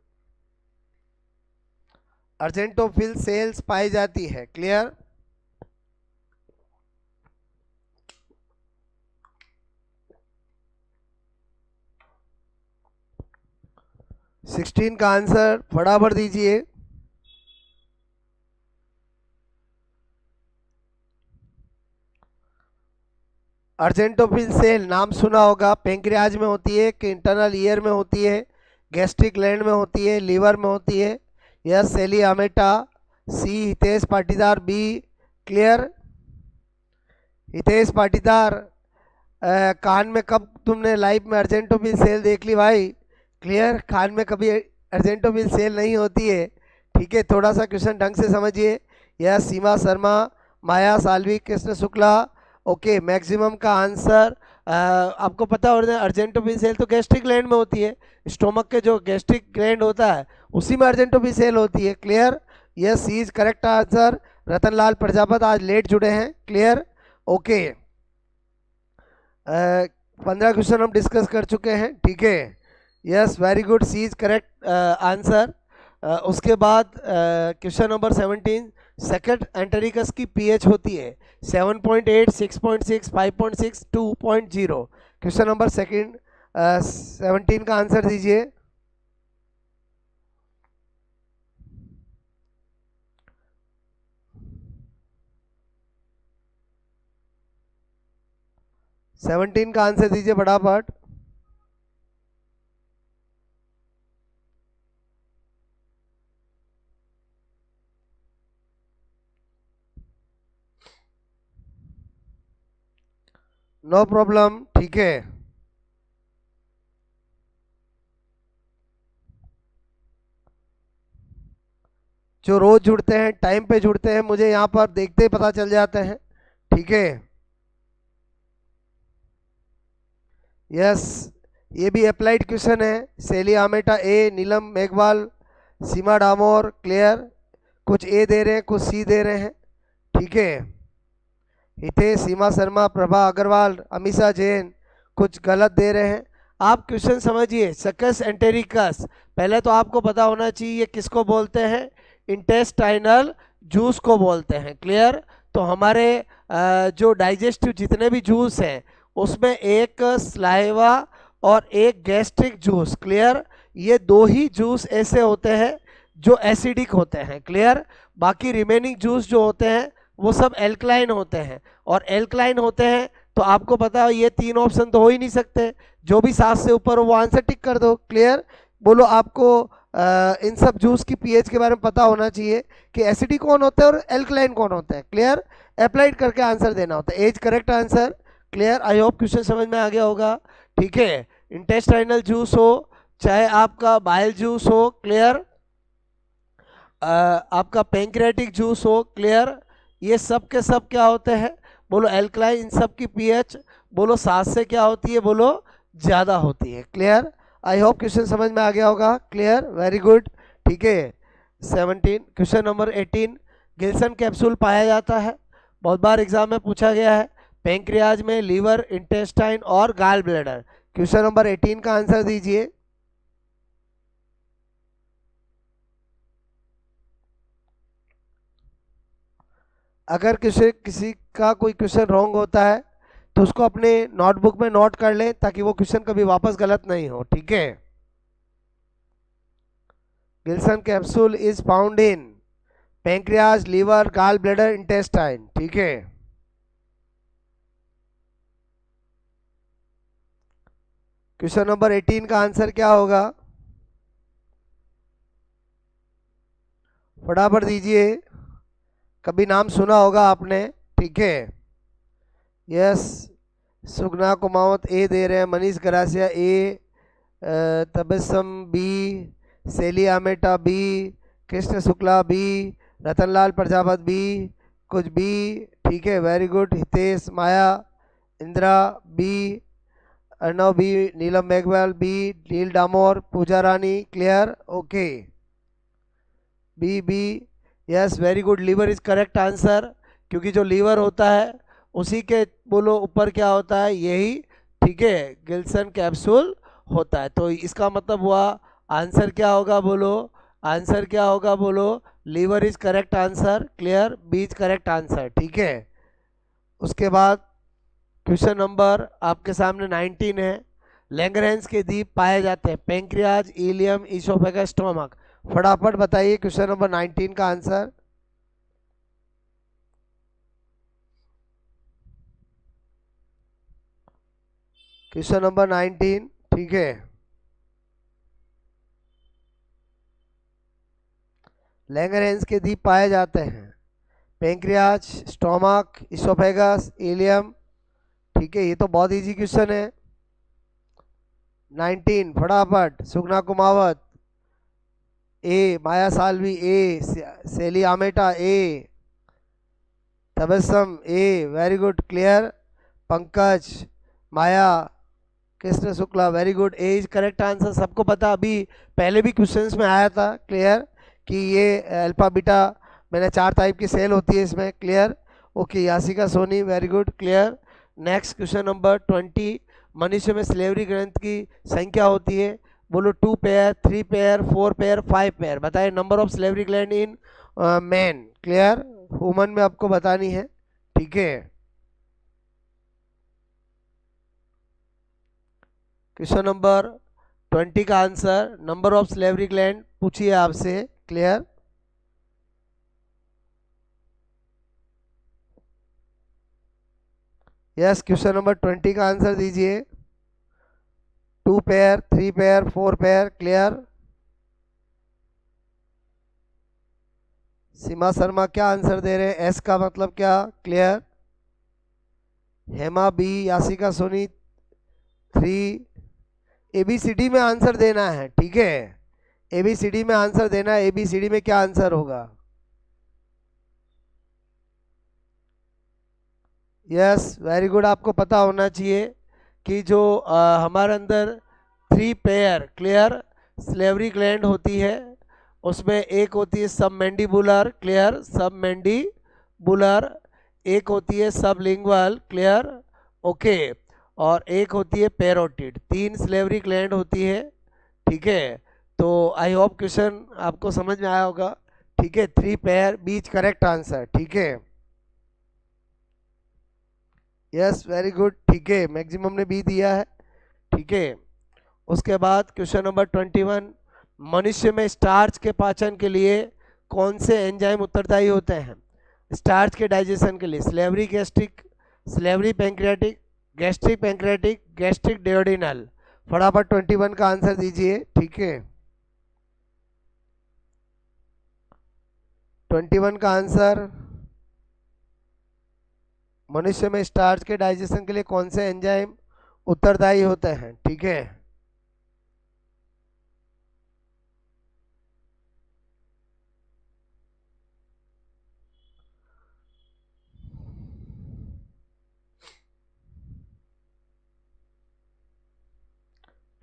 अर्जेंटोफिल सेल्स पाई जाती है। क्लियर? सिक्सटीन का आंसर फटाफट दीजिए। अर्जेंटोफिल सेल नाम सुना होगा, पेंक्रियाज में होती है कि इंटरनल ईयर में होती है, गैस्ट्रिक ग्लैंड में होती है, लीवर में होती है। Yes, Seli Ameta. C, Hitesh Patidar. B, clear? Hitesh Patidar, कान में कब तुमने लाइफ में अर्जेंटोफिल सेल देख ली भाई? क्लियर? कान में कभी अर्जेंटोफिल सेल नहीं होती है। ठीक है, थोड़ा सा क्वेश्चन ढंग से समझिए। यह सीमा शर्मा, माया साल्वी, कृष्ण शुक्ला। ओके, मैक्सिमम का आंसर आपको पता हो रहा है, अर्जेंटोफिल सेल तो गैस्ट्रिक ग्लैंड में होती है। स्टोमक के जो गैस्ट्रिक ग्लैंड होता है उसी में अर्जेंटोफिल सेल होती है। Clear? Yes, C is correct answer. Ratanlal Prajapat आज लेट जुड़े हैं। क्लियर? ओके। 15 क्वेश्चन हम डिस्कस कर चुके हैं। ठीक है, yes, very good. C is correct answer. उसके बाद क्वेश्चन नंबर 17, सेकंड एंटेरिकस की पीएच होती है 7.8, 6.6, 5.6, 2.0। क्वेश्चन नंबर 17 का आंसर दीजिए। सेवनटीन का आंसर दीजिए फटाफट। नो प्रॉब्लम, ठीक है। जो रोज जुड़ते हैं, टाइम पे जुड़ते हैं, मुझे यहाँ पर देखते ही पता चल जाते हैं। ठीक है, यस, ये भी अप्लाइड क्वेश्चन है। सेली आमेटा ए, नीलम मेघवाल, सीमा डामोर। क्लियर? कुछ ए दे रहे हैं, कुछ सी दे रहे हैं। ठीक है, हितेश, सीमा शर्मा, प्रभा अग्रवाल, अमीषा जैन कुछ गलत दे रहे हैं। आप क्वेश्चन समझिए। सकस एंटेरिकस, पहले तो आपको पता होना चाहिए ये किसको बोलते हैं? इंटेस्टाइनल जूस को बोलते हैं। क्लियर? तो हमारे जो डाइजेस्टिव जितने भी जूस हैं उसमें एक स्लाइवा और एक गैस्ट्रिक जूस। क्लियर? ये दो ही जूस ऐसे होते हैं जो एसिडिक होते हैं। क्लियर? बाकी रिमेनिंग जूस जो होते हैं वो सब एल्कलाइन होते हैं, और एल्कलाइन होते हैं तो आपको पता है ये तीन ऑप्शन तो हो ही नहीं सकते। जो भी 7 से ऊपर हो वो आंसर टिक कर दो। क्लियर? बोलो, आपको इन सब जूस की पीएच के बारे में पता होना चाहिए कि एसिडिक कौन होता है और एल्कलाइन कौन होता है। क्लियर? अप्लाइड करके आंसर देना होता है। As correct answer. Clear? I hope question समझ में आ गया होगा। ठीक है, इंटेस्टाइनल जूस हो चाहे आपका बाइल जूस हो। क्लियर? आपका पेंक्रियाटिक जूस हो, क्लियर, ये सब के सब क्या होते हैं, बोलो एल्कलाइन, इन सब की पीएच बोलो 7 से क्या होती है, बोलो ज़्यादा होती है, क्लियर। आई होप क्वेश्चन समझ में आ गया होगा, क्लियर, वेरी गुड, ठीक है। 17 क्वेश्चन नंबर 18, गिल्सन कैप्सूल पाया जाता है, बहुत बार एग्जाम में पूछा गया है, पेंक्रियाज में, लीवर, इंटेस्टाइन और गाल ब्लैडर। क्वेश्चन नंबर 18 का आंसर दीजिए। अगर किसी का कोई क्वेश्चन रॉन्ग होता है तो उसको अपने नोटबुक में नोट कर लें ताकि वो क्वेश्चन कभी वापस गलत नहीं हो, ठीक है। Glisson capsule is found in pancreas, liver, gall bladder, intestine, ठीक है। क्वेश्चन नंबर 18 का आंसर क्या होगा, फटाफट दीजिए, कभी नाम सुना होगा आपने, ठीक है। यस, सुगना कुमावत ए दे रहे हैं, Manish Garasia A, Tabassum B, Seli Ameta B, Krishna Shukla B, Ratanlal Prajapat B, कुछ बी, ठीक है, very good. Hitesh, Maya, Indira B, Arnav B, Neelam Meghwal B, Neel Damor, Pooja Rani, clear, okay, B B, yes very good, liver is correct answer, क्योंकि जो लीवर होता है उसी के बोलो ऊपर क्या होता है, यही, ठीक है, गिल्सन कैप्सूल होता है। तो इसका मतलब हुआ आंसर क्या होगा, बोलो आंसर क्या होगा, बोलो liver is correct answer, clear, B is correct answer, ठीक है। उसके बाद क्वेश्चन नंबर आपके सामने 19 है, लैंगरेंस के द्वीप पाए जाते हैं, पेंक्रियाज, इलियम, इसोफेगस, स्टोमक। फटाफट बताइए क्वेश्चन नंबर 19 का आंसर। क्वेश्चन नंबर 19, ठीक है, लैंगरेंस के द्वीप पाए जाते हैं, पेंक्रियाज, स्टोमक, इसोफेगस, इलियम, ठीक है, ये तो बहुत इजी क्वेश्चन है। 19 फटाफट, सुगना कुमावत ए, माया Salvi A, Seli Ameta A, Tabassum A, very good, clear, Pankaj, Maya, Krishna Shukla, very good, A is correct answer. सबको पता, अभी पहले भी क्वेश्चंस में आया था, क्लियर, कि ये अल्फा बीटा मैंने 4 टाइप की सेल होती है इसमें, clear, okay, Yasika Soni, very good, clear. Next question number 20, मनुष्य में स्लेवरी ग्रंथ की संख्या होती है, बोलो 2 पेयर, 3 पेयर, 4 पेयर, 5 पेयर, बताइए number of salivary gland in man, clear, woman में आपको बतानी है, ठीक है। क्वेश्चन नंबर 20 का answer, number of salivary gland पूछिए आपसे, क्लियर। यस, क्वेश्चन नंबर 20 का आंसर दीजिए, 2 pair, 3 pair, 4 pair, clear. Seema Sharma क्या आंसर दे रहे हैं, एस का मतलब क्या, clear. Hema B, Yasika Soni 3, A B C D में आंसर देना है, ठीक है, एबीसीडी में आंसर देना है, एबीसीडी में क्या आंसर होगा। यस वेरी गुड, आपको पता होना चाहिए कि जो हमारे अंदर 3 पेयर, क्लियर, स्लेवरी ग्लैंड होती है, उसमें एक होती है सब मैंडिबुलर, क्लियर, सब मैंडिबुलर, एक होती है सब लिंगुअल, क्लियर, ओके, और एक होती है पैरोटिड, 3 स्लेवरी ग्लैंड होती है, ठीक है। तो आई होप क्वेश्चन आपको समझ में आया होगा, ठीक है, 3 पेयर, बीच करेक्ट आंसर, ठीक है। यस वेरी गुड, ठीक है, मैक्सिमम ने बी दिया है, ठीक है। उसके बाद क्वेश्चन नंबर 21, मनुष्य में स्टार्च के पाचन के लिए कौन से एंजाइम उत्तरदायी होते हैं, स्टार्च के डाइजेशन के लिए, salivary gastric, salivary pancreatic, gastric pancreatic, gastric duodenal. फटाफट 21 का आंसर दीजिए, ठीक है। 21 का आंसर, मनुष्य में स्टार्च के डाइजेशन के लिए कौन से एंजाइम उत्तरदायी होते हैं, ठीक है।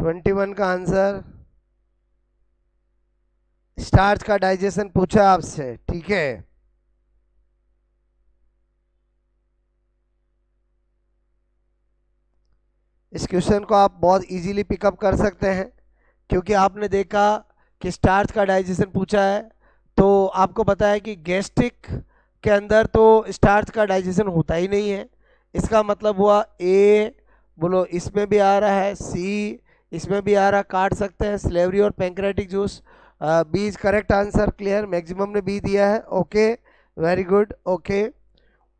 21 का आंसर, स्टार्च का डाइजेशन पूछा आपसे, ठीक है। इस क्वेश्चन को आप बहुत इजीली पिकअप कर सकते हैं, क्योंकि आपने देखा कि स्टार्च का डाइजेशन पूछा है, तो आपको पता है कि गैस्ट्रिक के अंदर तो स्टार्च का डाइजेशन होता ही नहीं है। इसका मतलब हुआ ए, बोलो इसमें भी आ रहा है, सी इसमें भी आ रहा, काट सकते हैं, स्लेवरी और pancreatic juice. B is correct answer, clear, maximum ने बी दिया है, ओके, वेरी गुड, ओके।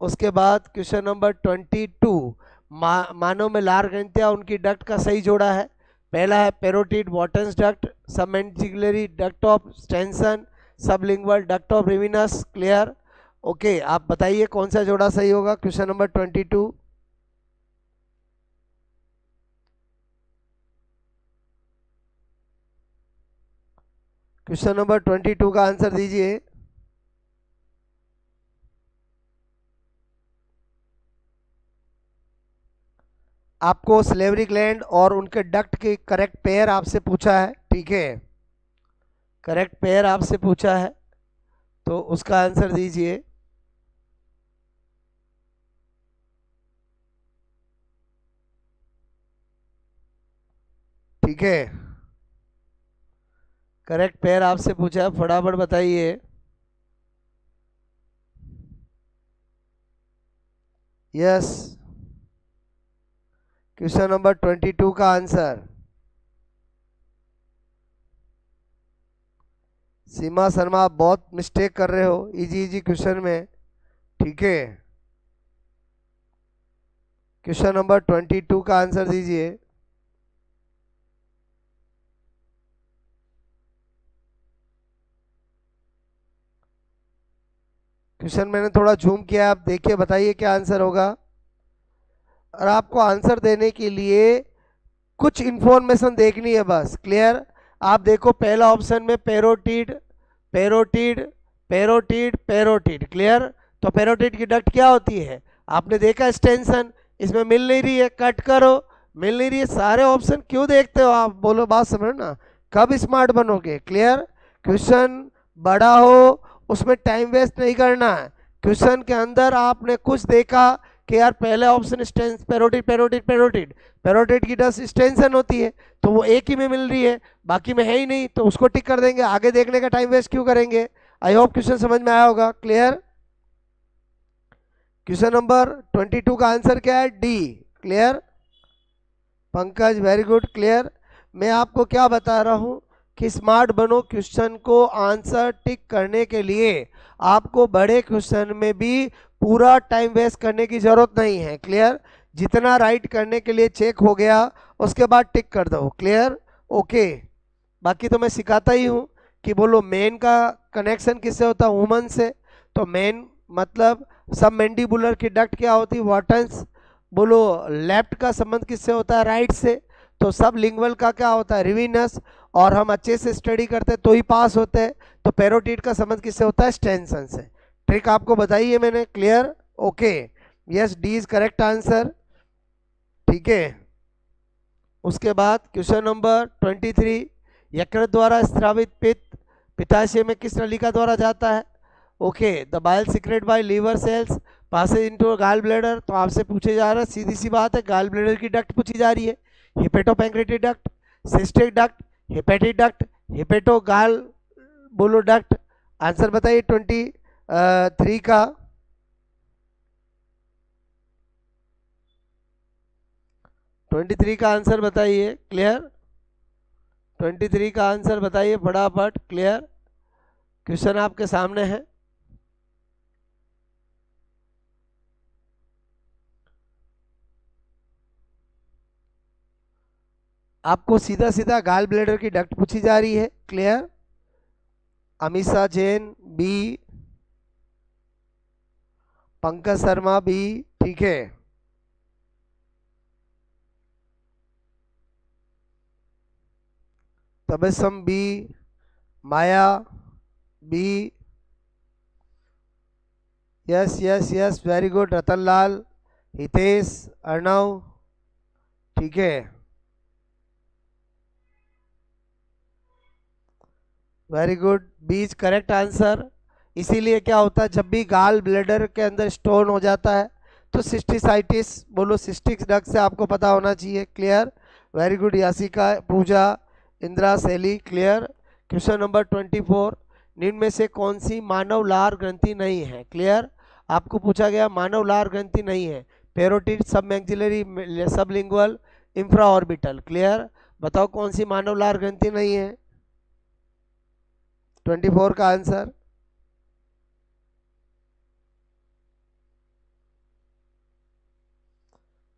उसके बाद क्वेश्चन नंबर 22, मानव में लार ग्रंथियां उनकी डक्ट का सही जोड़ा है। पहला है parotid Wharton's duct, submandibular duct of Stensen, sublingual duct of Rivinus, clear, okay. आप बताइए कौन सा जोड़ा सही होगा, क्वेश्चन नंबर 22। क्वेश्चन नंबर 22 का आंसर दीजिए। आपको स्लेवरी ग्लैंड और उनके डक्ट के करेक्ट पेयर आपसे पूछा है, ठीक है, करेक्ट पेयर आपसे पूछा है, तो उसका आंसर दीजिए। ठीक है, करेक्ट पेयर आपसे पूछा है, फटाफट बताइए। यस, क्वेश्चन नंबर 22 का आंसर, सीमा शर्मा आप बहुत मिस्टेक कर रहे हो इजी इजी क्वेश्चन में, ठीक है। क्वेश्चन नंबर 22 का आंसर दीजिए। क्वेश्चन मैंने थोड़ा जूम किया, आप देखिए, बताइए क्या आंसर होगा। और आपको आंसर देने के लिए कुछ इंफॉर्मेशन देखनी है बस, क्लियर। आप देखो पहला ऑप्शन में parotid, parotid, parotid, parotid, clear. तो पेरोटिड की डक्ट क्या होती है, आपने देखा स्टेंशन, इसमें मिल नहीं रही है, कट करो, मिल नहीं रही है, सारे ऑप्शन क्यों देखते हो आप, बोलो बात समझ ना, कब स्मार्ट बनोगे, क्लियर। क्वेश्चन बड़ा हो उसमें टाइम वेस्ट नहीं करना है, क्वेश्चन के अंदर आपने कुछ देखा कि यार पहले option Stensen, parotid parotid parotid, parotid की डस्ट स्टेंशन होती है, तो वो एक ही में मिल रही है, बाकी में है ही नहीं, तो उसको टिक कर देंगे, आगे देखने का टाइम वेस्ट क्यों करेंगे। आई होप क्वेश्चन समझ में आया होगा, क्लियर। क्वेश्चन नंबर 22 का आंसर क्या है, D, clear. Pankaj very good, clear. मैं आपको क्या बता रहा हूं कि स्मार्ट बनो, क्वेश्चन को आंसर टिक करने के लिए आपको बड़े क्वेश्चन में भी पूरा टाइम वेस्ट करने की जरूरत नहीं है, क्लियर। जितना राइट करने के लिए चेक हो गया उसके बाद टिक कर दो, क्लियर, ओके। बाकी तो मैं सिखाता ही हूँ कि बोलो मेन का कनेक्शन किससे होता है, वुमन से, तो मेन मतलब सब मैंडिबुलर की डक्ट क्या होती है, वॉटन्स। बोलो लेफ्ट का संबंध किससे होता है, राइट से, तो सब लिंगुअल का क्या होता है, रिविनस, और हम अच्छे से स्टडी करते हैं तो ही पास होते हैं। तो पेरोटिड का संबंध किससे होता है, स्टेंसन से। ट्रिक आपको बताइए मैंने, clear, okay. Yes, D is correct answer, ठीक है। उसके बाद क्वेश्चन नंबर 23, यकृत द्वारा स्रावित पित्त पित्ताशय में किस नलिका द्वारा जाता है, okay. The bile secreted by liver cells passes into gall bladder, तो आपसे पूछे जा रहा है, सीधी सी बात है, गाल ब्लैडर की डक्ट पूछी जा रही है, hepatopancreatic duct, cystic duct, hepatic duct, hepato gall बोलो डक्ट। आंसर बताइए 23 का। 23 का आंसर बताइए, क्लियर। 23 का आंसर बताइए फटाफट, क्लियर। क्वेश्चन आपके सामने है। आपको सीधा सीधा गाल ब्लैडर की डक्ट पूछी जा रही है, clear. Amisha Jain B, Pankaj Sharma B, ठीक है। Tabassum B, Maya B, yes yes yes, very good, Ratanlal, Hitesh, Arnav, ठीक है। Very good, B is correct answer. इसीलिए क्या होता है, जब भी गाल ब्लैडर के अंदर स्टोन हो जाता है तो सिस्टिसाइटिस, बोलो सिस्टिक डग से आपको पता होना चाहिए। क्लियर, वेरी गुड यासिका, पूजा, इंदिरा, शैली। क्लियर। क्वेश्चन नंबर 24, निम्न में से कौन सी मानव लार ग्रंथि नहीं है? क्लियर, आपको पूछा गया मानव लार ग्रंथि नहीं है। पेरोटिड, सब maxillary, sublingual, infra orbital. Clear, बताओ कौन सी मानव लार ग्रंथि नहीं है? 24 का आंसर।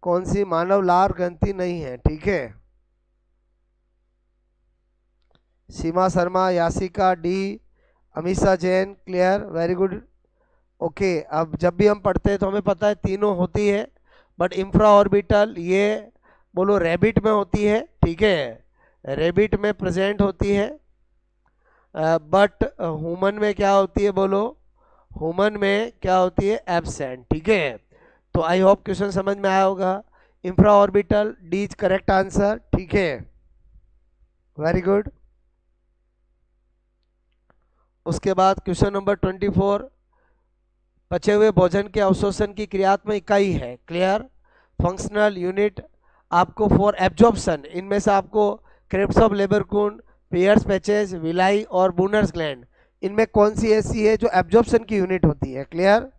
कौन सी मानव लार ग्रंथि नहीं है? ठीक है, Seema Sharma, Yasika D, Amisha Jain. Clear, very good. Okay, अब जब भी हम पढ़ते हैं तो हमें पता है तीनों होती है, बट इंफ्रा ऑर्बिटल ये बोलो रैबिट में होती है। ठीक है, रैबिट में प्रेजेंट होती है, बट ह्यूमन में क्या होती है? बोलो, ह्यूमन में क्या होती है? एब्सेंट। ठीक है, तो आई होप क्वेश्चन समझ में आया होगा। Infra orbital, D is correct answer. ठीक है, वेरी गुड। उसके बाद क्वेश्चन नंबर 24, पचे हुए भोजन के अवशोषण की क्रियात्मक इकाई है। क्लियर, फंक्शनल यूनिट आपको फॉर एब्जॉर्प्शन, इनमें से आपको crypts of Lieberkuhn, Peyer's patches, villi और बूनर्स ग्लैंड, इनमें कौन सी ऐसी है जो एब्जॉर्प्शन की यूनिट होती है? क्लियर,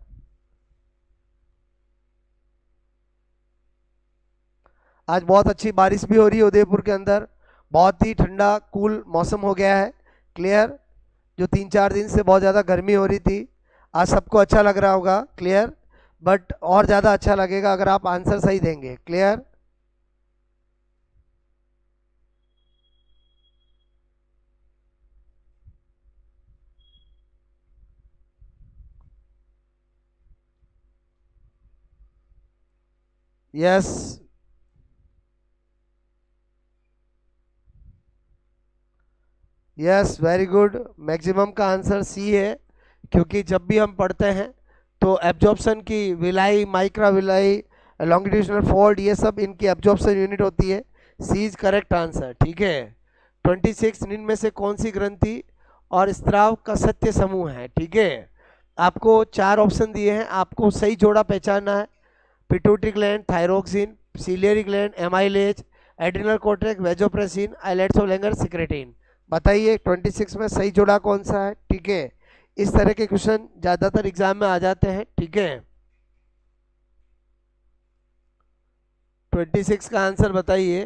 आज बहुत अच्छी बारिश भी हो रही है उदयपुर के अंदर, बहुत ही ठंडा कूल मौसम हो गया है। क्लियर, जो 3-4 दिन से बहुत ज़्यादा गर्मी हो रही थी, आज सबको अच्छा लग रहा होगा। क्लियर, बट और ज़्यादा अच्छा लगेगा अगर आप आंसर सही देंगे। Clear, yes, yes, very good. Maximum का आंसर सी है, क्योंकि जब भी हम पढ़ते हैं तो एब्जॉर्प्शन की विलाई, माइक्रा विलाई, लॉन्गिट्यूशनल फोल्ड, ये सब इनकी एब्जॉर्प्शन यूनिट होती है। C is correct answer. ठीक है, 26, निम्न में से कौन सी ग्रंथि और स्त्राव का सत्य समूह है? ठीक है, आपको 4 ऑप्शन दिए हैं, आपको सही जोड़ा पहचानना है। Pituitary gland, thyroxine, ciliary gland, amylase, adrenal cortex, vasopressin, islets of Langerhans, secretin. बताइए 26 में सही जोड़ा कौन सा है? ठीक है, इस तरह के क्वेश्चन ज़्यादातर एग्जाम में आ जाते हैं। ठीक है, 26 का आंसर बताइए।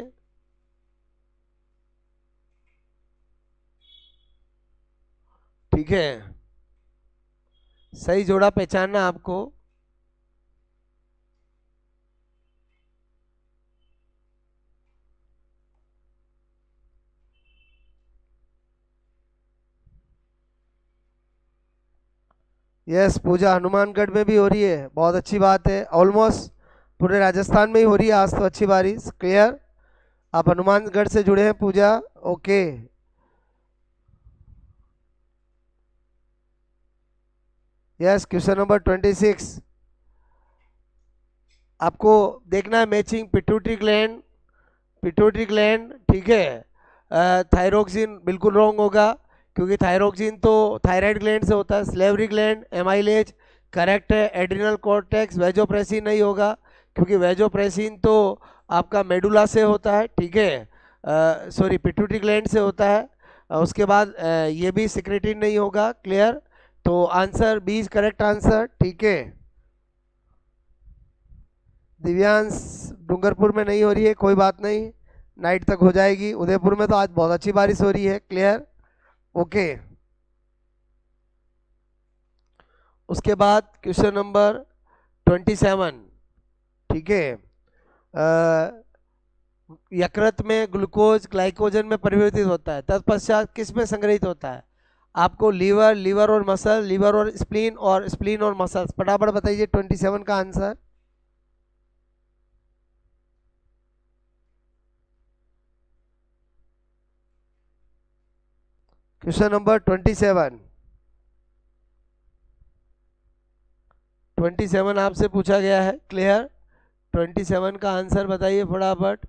ठीक है, सही जोड़ा पहचानना आपको। यस, पूजा हनुमानगढ़ में भी हो रही है, बहुत अच्छी बात है। ऑलमोस्ट पूरे राजस्थान में ही हो रही है आज तो अच्छी बारिश। क्लियर, आप हनुमानगढ़ से जुड़े हैं पूजा। ओके, यस, क्वेश्चन नंबर 26 आपको देखना है, matching pituitary gland, pituitary gland. ठीक है, थायरोक्सिन बिल्कुल रॉन्ग होगा, क्योंकि थायरोक्सिन तो थायराइड ग्लैंड से होता है। स्लेवरी ग्लैंड, एमाइलेज करेक्ट है। एड्रिनल कॉर्टेक्स, वेजोप्रेसिन नहीं होगा, क्योंकि वेजोप्रेसिन तो आपका मेडुला से होता है। ठीक है, सॉरी, पिट्यूटरी ग्लैंड से होता है। उसके बाद ये भी सिक्रेटिन नहीं होगा। क्लियर, तो answer B is correct answer. ठीक है, दिव्यांश डूंगरपुर में नहीं हो रही है, कोई बात नहीं, नाइट तक हो जाएगी। उदयपुर में तो आज बहुत अच्छी बारिश हो रही है। Clear, okay. उसके बाद क्वेश्चन नंबर 27। ठीक है, यकृत में ग्लूकोज ग्लाइकोजन में परिवर्तित होता है, तत्पश्चात किस में संग्रहित होता है? आपको लीवर, लीवर और मसल, लीवर और स्प्लीन और मसल्स, फटाफट बताइए 27 का आंसर। क्वेश्चन नंबर 27 आपसे पूछा गया है। क्लियर, 27 का आंसर बताइए फटाफट।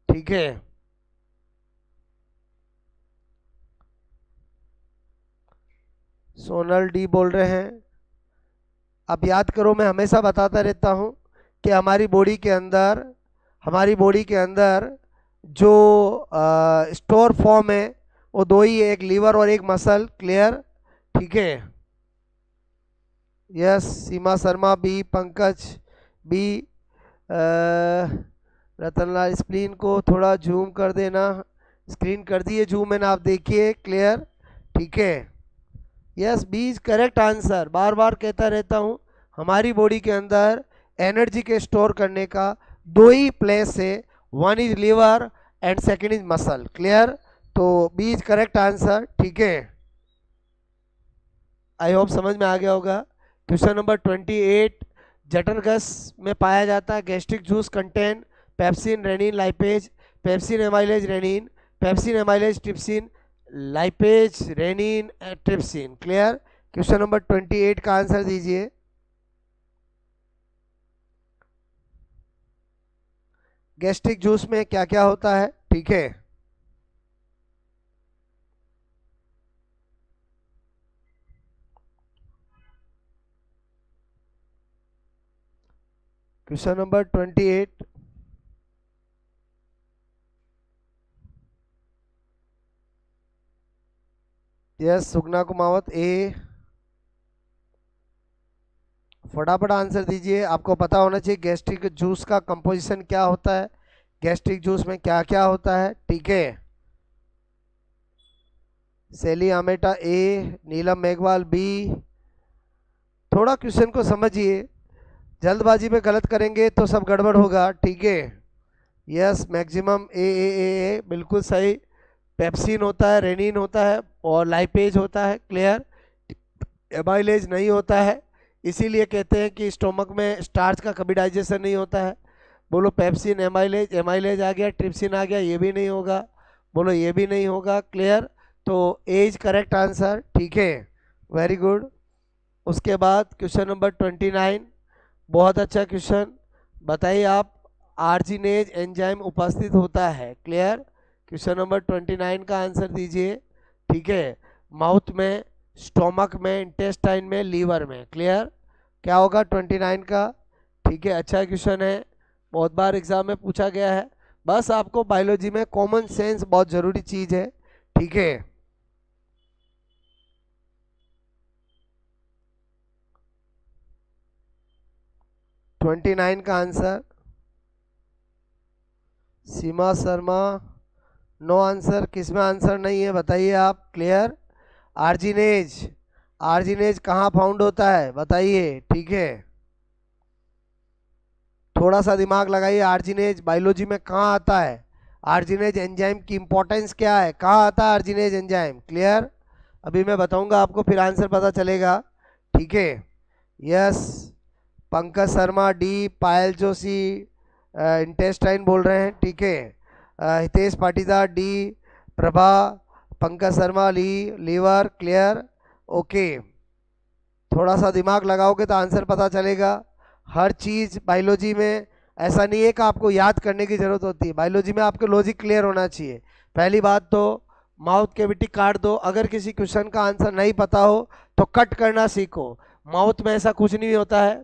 ठीक है, सोनल डी बोल रहे हैं। अब याद करो, मैं हमेशा बताता रहता हूँ कि हमारी बॉडी के अंदर जो स्टोर फॉर्म है वो दो ही है, एक लीवर और एक मसल। क्लियर? ठीक है। Yes, Seema Sharma B, Pankaj B, Ratanlal screen को थोड़ा जूम कर देना। स्क्रीन कर दिए जूम मैंने, आप देखिए। क्लियर? ठीक है। Yes, B is correct answer. बार बार कहता रहता हूँ, हमारी बॉडी के अंदर एनर्जी के स्टोर करने का दो ही प्लेस है, one is liver and second is muscle. Clear? तो बी इज करेक्ट आंसर। ठीक है, आई होप समझ में आ गया होगा। क्वेश्चन नंबर 28, जठरगस में पाया जाता है gastric juice contain pepsin, rennin, lipase, pepsin, amylase, rennin, pepsin, amylase, trypsin, lipase, rennin, trypsin. Clear? Question number 28 का आंसर दीजिए। गैस्ट्रिक जूस में क्या क्या होता है? ठीक है, क्वेश्चन नंबर 28, यस, सुगना कुमावत ए, फटाफट आंसर दीजिए। आपको पता होना चाहिए गैस्ट्रिक जूस का कंपोजिशन क्या होता है, गैस्ट्रिक जूस में क्या क्या होता है। ठीक है, सेली आमेटा ए, नीलम मेघवाल बी। थोड़ा क्वेश्चन को समझिए, जल्दबाजी में गलत करेंगे तो सब गड़बड़ होगा। ठीक है, यस, मैक्सिमम ए, बिल्कुल सही। पेप्सिन होता है, रेनिन होता है और लाइपेज होता है। क्लियर? एमाइलेज नहीं होता है, इसीलिए कहते हैं कि स्टोमक में स्टार्च का कभी डाइजेशन नहीं होता है। बोलो पेप्सिन, एमाइलेज, एमाइलेज आ गया, ट्रिप्सिन आ गया, ये भी नहीं होगा। बोलो ये भी नहीं होगा। क्लियर? तो ए इज करेक्ट आंसर। ठीक है, वेरी गुड। उसके बाद क्वेश्चन नंबर 29, बहुत अच्छा क्वेश्चन। बताइए आप, आर्जिनेज एंजाइम उपस्थित होता है। क्लियर? क्वेश्चन नंबर 29 का आंसर दीजिए। ठीक है, माउथ में, स्टोमक में, इंटेस्टाइन में, लीवर में। क्लियर? क्या होगा 29 का? ठीक है, अच्छा क्वेश्चन है, बहुत बार एग्जाम में पूछा गया है। बस आपको बायोलॉजी में कॉमन सेंस बहुत ज़रूरी चीज़ है। ठीक है, ट्वेंटी नाइन का आंसर सीमा शर्मा, नो आंसर। किसमें आंसर नहीं है बताइए आप। क्लियर? आर्जिनेज, आर्जिनेज कहाँ फाउंड होता है बताइए। ठीक है, थोड़ा सा दिमाग लगाइए, आर्जिनेज बायोलॉजी में कहाँ आता है, आर्जिनेज एंजाइम की इंपॉर्टेंस क्या है, कहाँ आता है आर्जिनेज एंजाइम। क्लियर? अभी मैं बताऊंगा आपको, फिर आंसर पता चलेगा। ठीक है, yes, Pankaj Sharma D, Payal Joshi intestine बोल रहे हैं। ठीक है, Hitesh Patidar D, Prabha, Pankaj Sharma liver. Clear? Okay, थोड़ा सा दिमाग लगाओगे तो आंसर पता चलेगा। हर चीज़ बायोलॉजी में ऐसा नहीं है कि आपको याद करने की ज़रूरत होती है, बायोलॉजी में आपको लॉजिक क्लियर होना चाहिए। पहली बात तो माउथ कैविटी काट दो, अगर किसी क्वेश्चन का आंसर नहीं पता हो तो कट करना सीखो। माउथ में ऐसा कुछ नहीं होता है,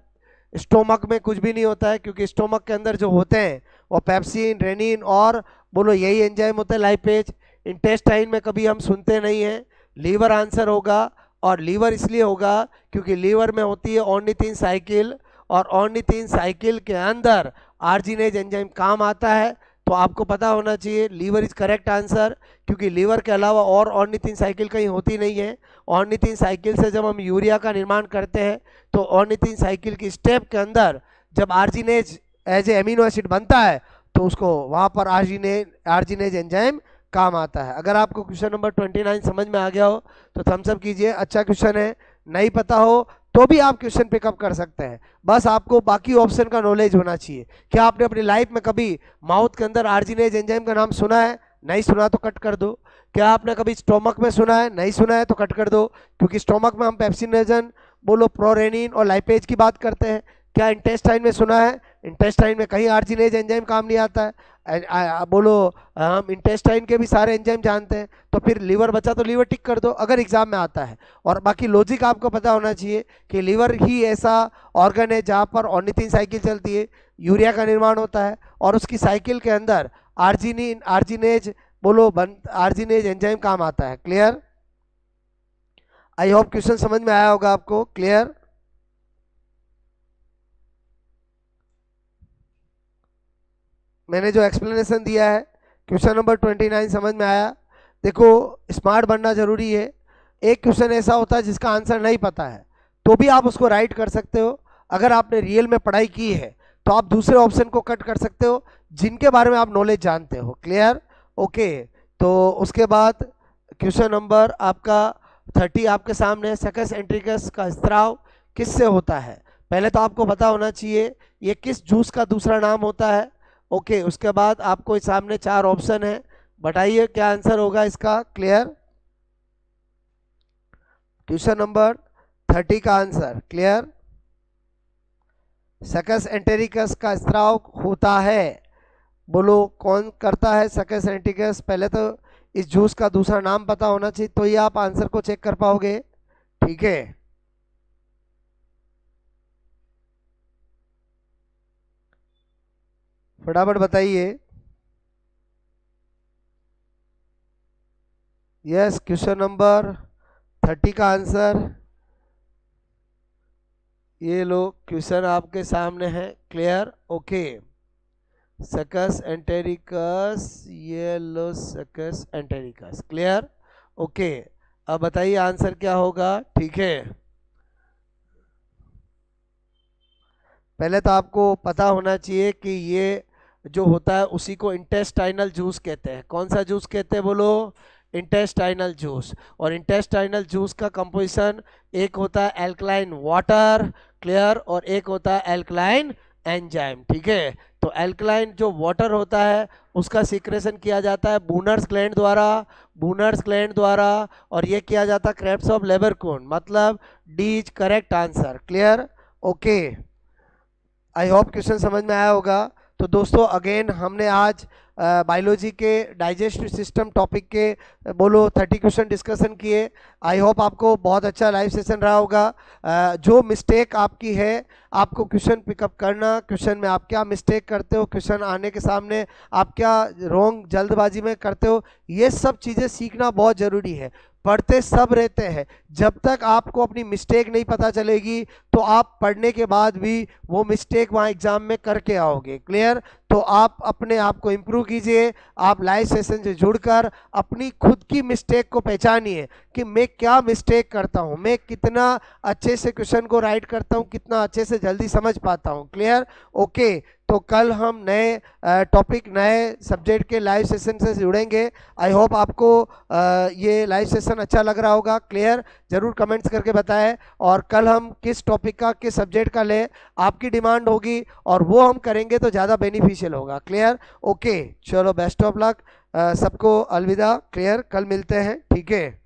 स्टोमक में कुछ भी नहीं होता है, क्योंकि स्टोमक के अंदर जो होते हैं वो पेप्सिन, रेनिन और बोलो यही एंजाइम होता है, लाइपेज। इंटेस्टाइन में कभी हम सुनते नहीं हैं। लीवर आंसर होगा, और लीवर इसलिए होगा क्योंकि लीवर में होती है ऑर्निथिन साइकिल, और ऑर्निथिन साइकिल के अंदर आर्जिनेज एंजाइम काम आता है। तो आपको पता होना चाहिए लीवर इज करेक्ट आंसर, क्योंकि लीवर के अलावा और ऑर्निथिन साइकिल कहीं होती नहीं है। ऑर्निथिन साइकिल से जब हम यूरिया का निर्माण करते हैं तो ऑर्निथिन साइकिल की स्टेप के अंदर जब arginase as a amino acid बनता है तो उसको वहाँ पर आर्जिनेज एंजाइम काम आता है। अगर आपको क्वेश्चन नंबर 29 समझ में आ गया हो तो थम्स अप कीजिए, अच्छा क्वेश्चन है। नहीं पता हो तो भी आप क्वेश्चन पिकअप कर सकते हैं, बस आपको बाकी ऑप्शन का नॉलेज होना चाहिए। क्या आपने अपनी लाइफ में कभी माउथ के अंदर आर्जिनेज एंजाइम का नाम सुना है? नहीं सुना तो कट कर दो। क्या आपने कभी स्टोमक में सुना है? नहीं सुना है तो कट कर दो, क्योंकि स्टोमक में हम पेप्सिनोजन, बोलो प्रोरेनिन और लाइपेज की बात करते हैं। क्या इंटेस्टाइन में सुना है? इंटेस्टाइन में कहीं आर्जिनेज एंजाइम काम नहीं आता है। बोलो हम इंटेस्टाइन के भी सारे एंजाइम जानते हैं, तो फिर लीवर बचा तो लीवर टिक कर दो अगर एग्जाम में आता है। और बाकी लॉजिक आपको पता होना चाहिए कि लीवर ही ऐसा ऑर्गन है जहाँ पर ऑर्निथिन साइकिल चलती है, यूरिया का निर्माण होता है, और उसकी साइकिल के अंदर आर्जिनिन आर्जिनेज बोलो आर्जिनेज एंजाइम काम आता है। क्लियर? आई होप क्वेश्चन समझ में आया होगा आपको। क्लियर? मैंने जो एक्सप्लेनेशन दिया है क्वेश्चन नंबर 29 समझ में आया? देखो, स्मार्ट बनना जरूरी है। एक क्वेश्चन ऐसा होता है जिसका आंसर नहीं पता है तो भी आप उसको राइट कर सकते हो। अगर आपने रियल में पढ़ाई की है तो आप दूसरे ऑप्शन को कट कर सकते हो जिनके बारे में आप नॉलेज जानते हो। क्लियर? ओके, तो उसके बाद क्वेश्चन नंबर आपका 30 आपके सामने, सकस एंट्रिकस का स्त्राव किससे होता है? पहले तो आपको पता होना चाहिए ये किस जूस का दूसरा नाम होता है। ओके, उसके बाद आपको इस सामने 4 ऑप्शन है, बताइए क्या आंसर होगा इसका। क्लियर? क्वेश्चन नंबर 30 का आंसर क्लियर? सकस एंटेरिकस का स्त्राव होता है, बोलो कौन करता है सकस एंटेरिकस? पहले तो इस जूस का दूसरा नाम पता होना चाहिए तो ही आप आंसर को चेक कर पाओगे। ठीक है, फटाफट बताइए। यस, क्वेश्चन नंबर 30 का आंसर ये लो, क्वेश्चन आपके सामने है। क्लियर? ओके, सकस एंटेरिकस, ये लो सकस एंटेरिकस। क्लियर? ओके, अब बताइए आंसर क्या होगा। ठीक है, पहले तो आपको पता होना चाहिए कि ये जो होता है उसी को इंटेस्टाइनल जूस कहते हैं। कौन सा जूस कहते हैं बोलो? Intestinal juice. और इंटेस्टाइनल जूस का कंपोजिशन एक होता है एल्कलाइन वाटर, क्लियर, और एक होता है एल्कलाइन एंजाइम। ठीक है, तो एल्कलाइन जो वाटर होता है उसका सीक्रेशन किया जाता है बूनर्स ग्लैंड द्वारा, बूनर्स ग्लैंड द्वारा, और ये किया जाता है क्रेब्स ऑफ लेबरकून, मतलब D is correct answer. Clear? Okay, I hope question समझ में आया होगा। तो दोस्तों अगेन हमने आज बायोलॉजी के डाइजेस्टिव सिस्टम टॉपिक के बोलो 30 क्वेश्चन डिस्कशन किए। आई होप आपको बहुत अच्छा लाइव सेशन रहा होगा। जो मिस्टेक आपकी है आपको क्वेश्चन पिकअप करना, क्वेश्चन में आप क्या मिस्टेक करते हो, क्वेश्चन आने के सामने आप क्या रॉन्ग जल्दबाजी में करते हो, ये सब चीज़ें सीखना बहुत ज़रूरी है। पढ़ते सब रहते हैं, जब तक आपको अपनी मिस्टेक नहीं पता चलेगी तो आप पढ़ने के बाद भी वो मिस्टेक वहाँ एग्जाम में करके आओगे। क्लियर? तो आप अपने आप को इम्प्रूव कीजिए, आप लाइव सेशन से जुड़कर अपनी खुद की मिस्टेक को पहचानिए कि मैं क्या मिस्टेक करता हूँ, मैं कितना अच्छे से क्वेश्चन को राइट करता हूँ, कितना अच्छे से जल्दी समझ पाता हूँ। क्लियर? ओके, तो कल हम नए टॉपिक, नए सब्जेक्ट के लाइव सेशन से जुड़ेंगे। आई होप आपको ये लाइव सेशन अच्छा लग रहा होगा। क्लियर? जरूर कमेंट्स करके बताएं, और कल हम किस टॉपिक का, किस सब्जेक्ट का ले, आपकी डिमांड होगी और वो हम करेंगे तो ज़्यादा बेनिफिशियल होगा। क्लियर? ओके, चलो बेस्ट ऑफ लक, सबको अलविदा। क्लियर? कल मिलते हैं। ठीक है।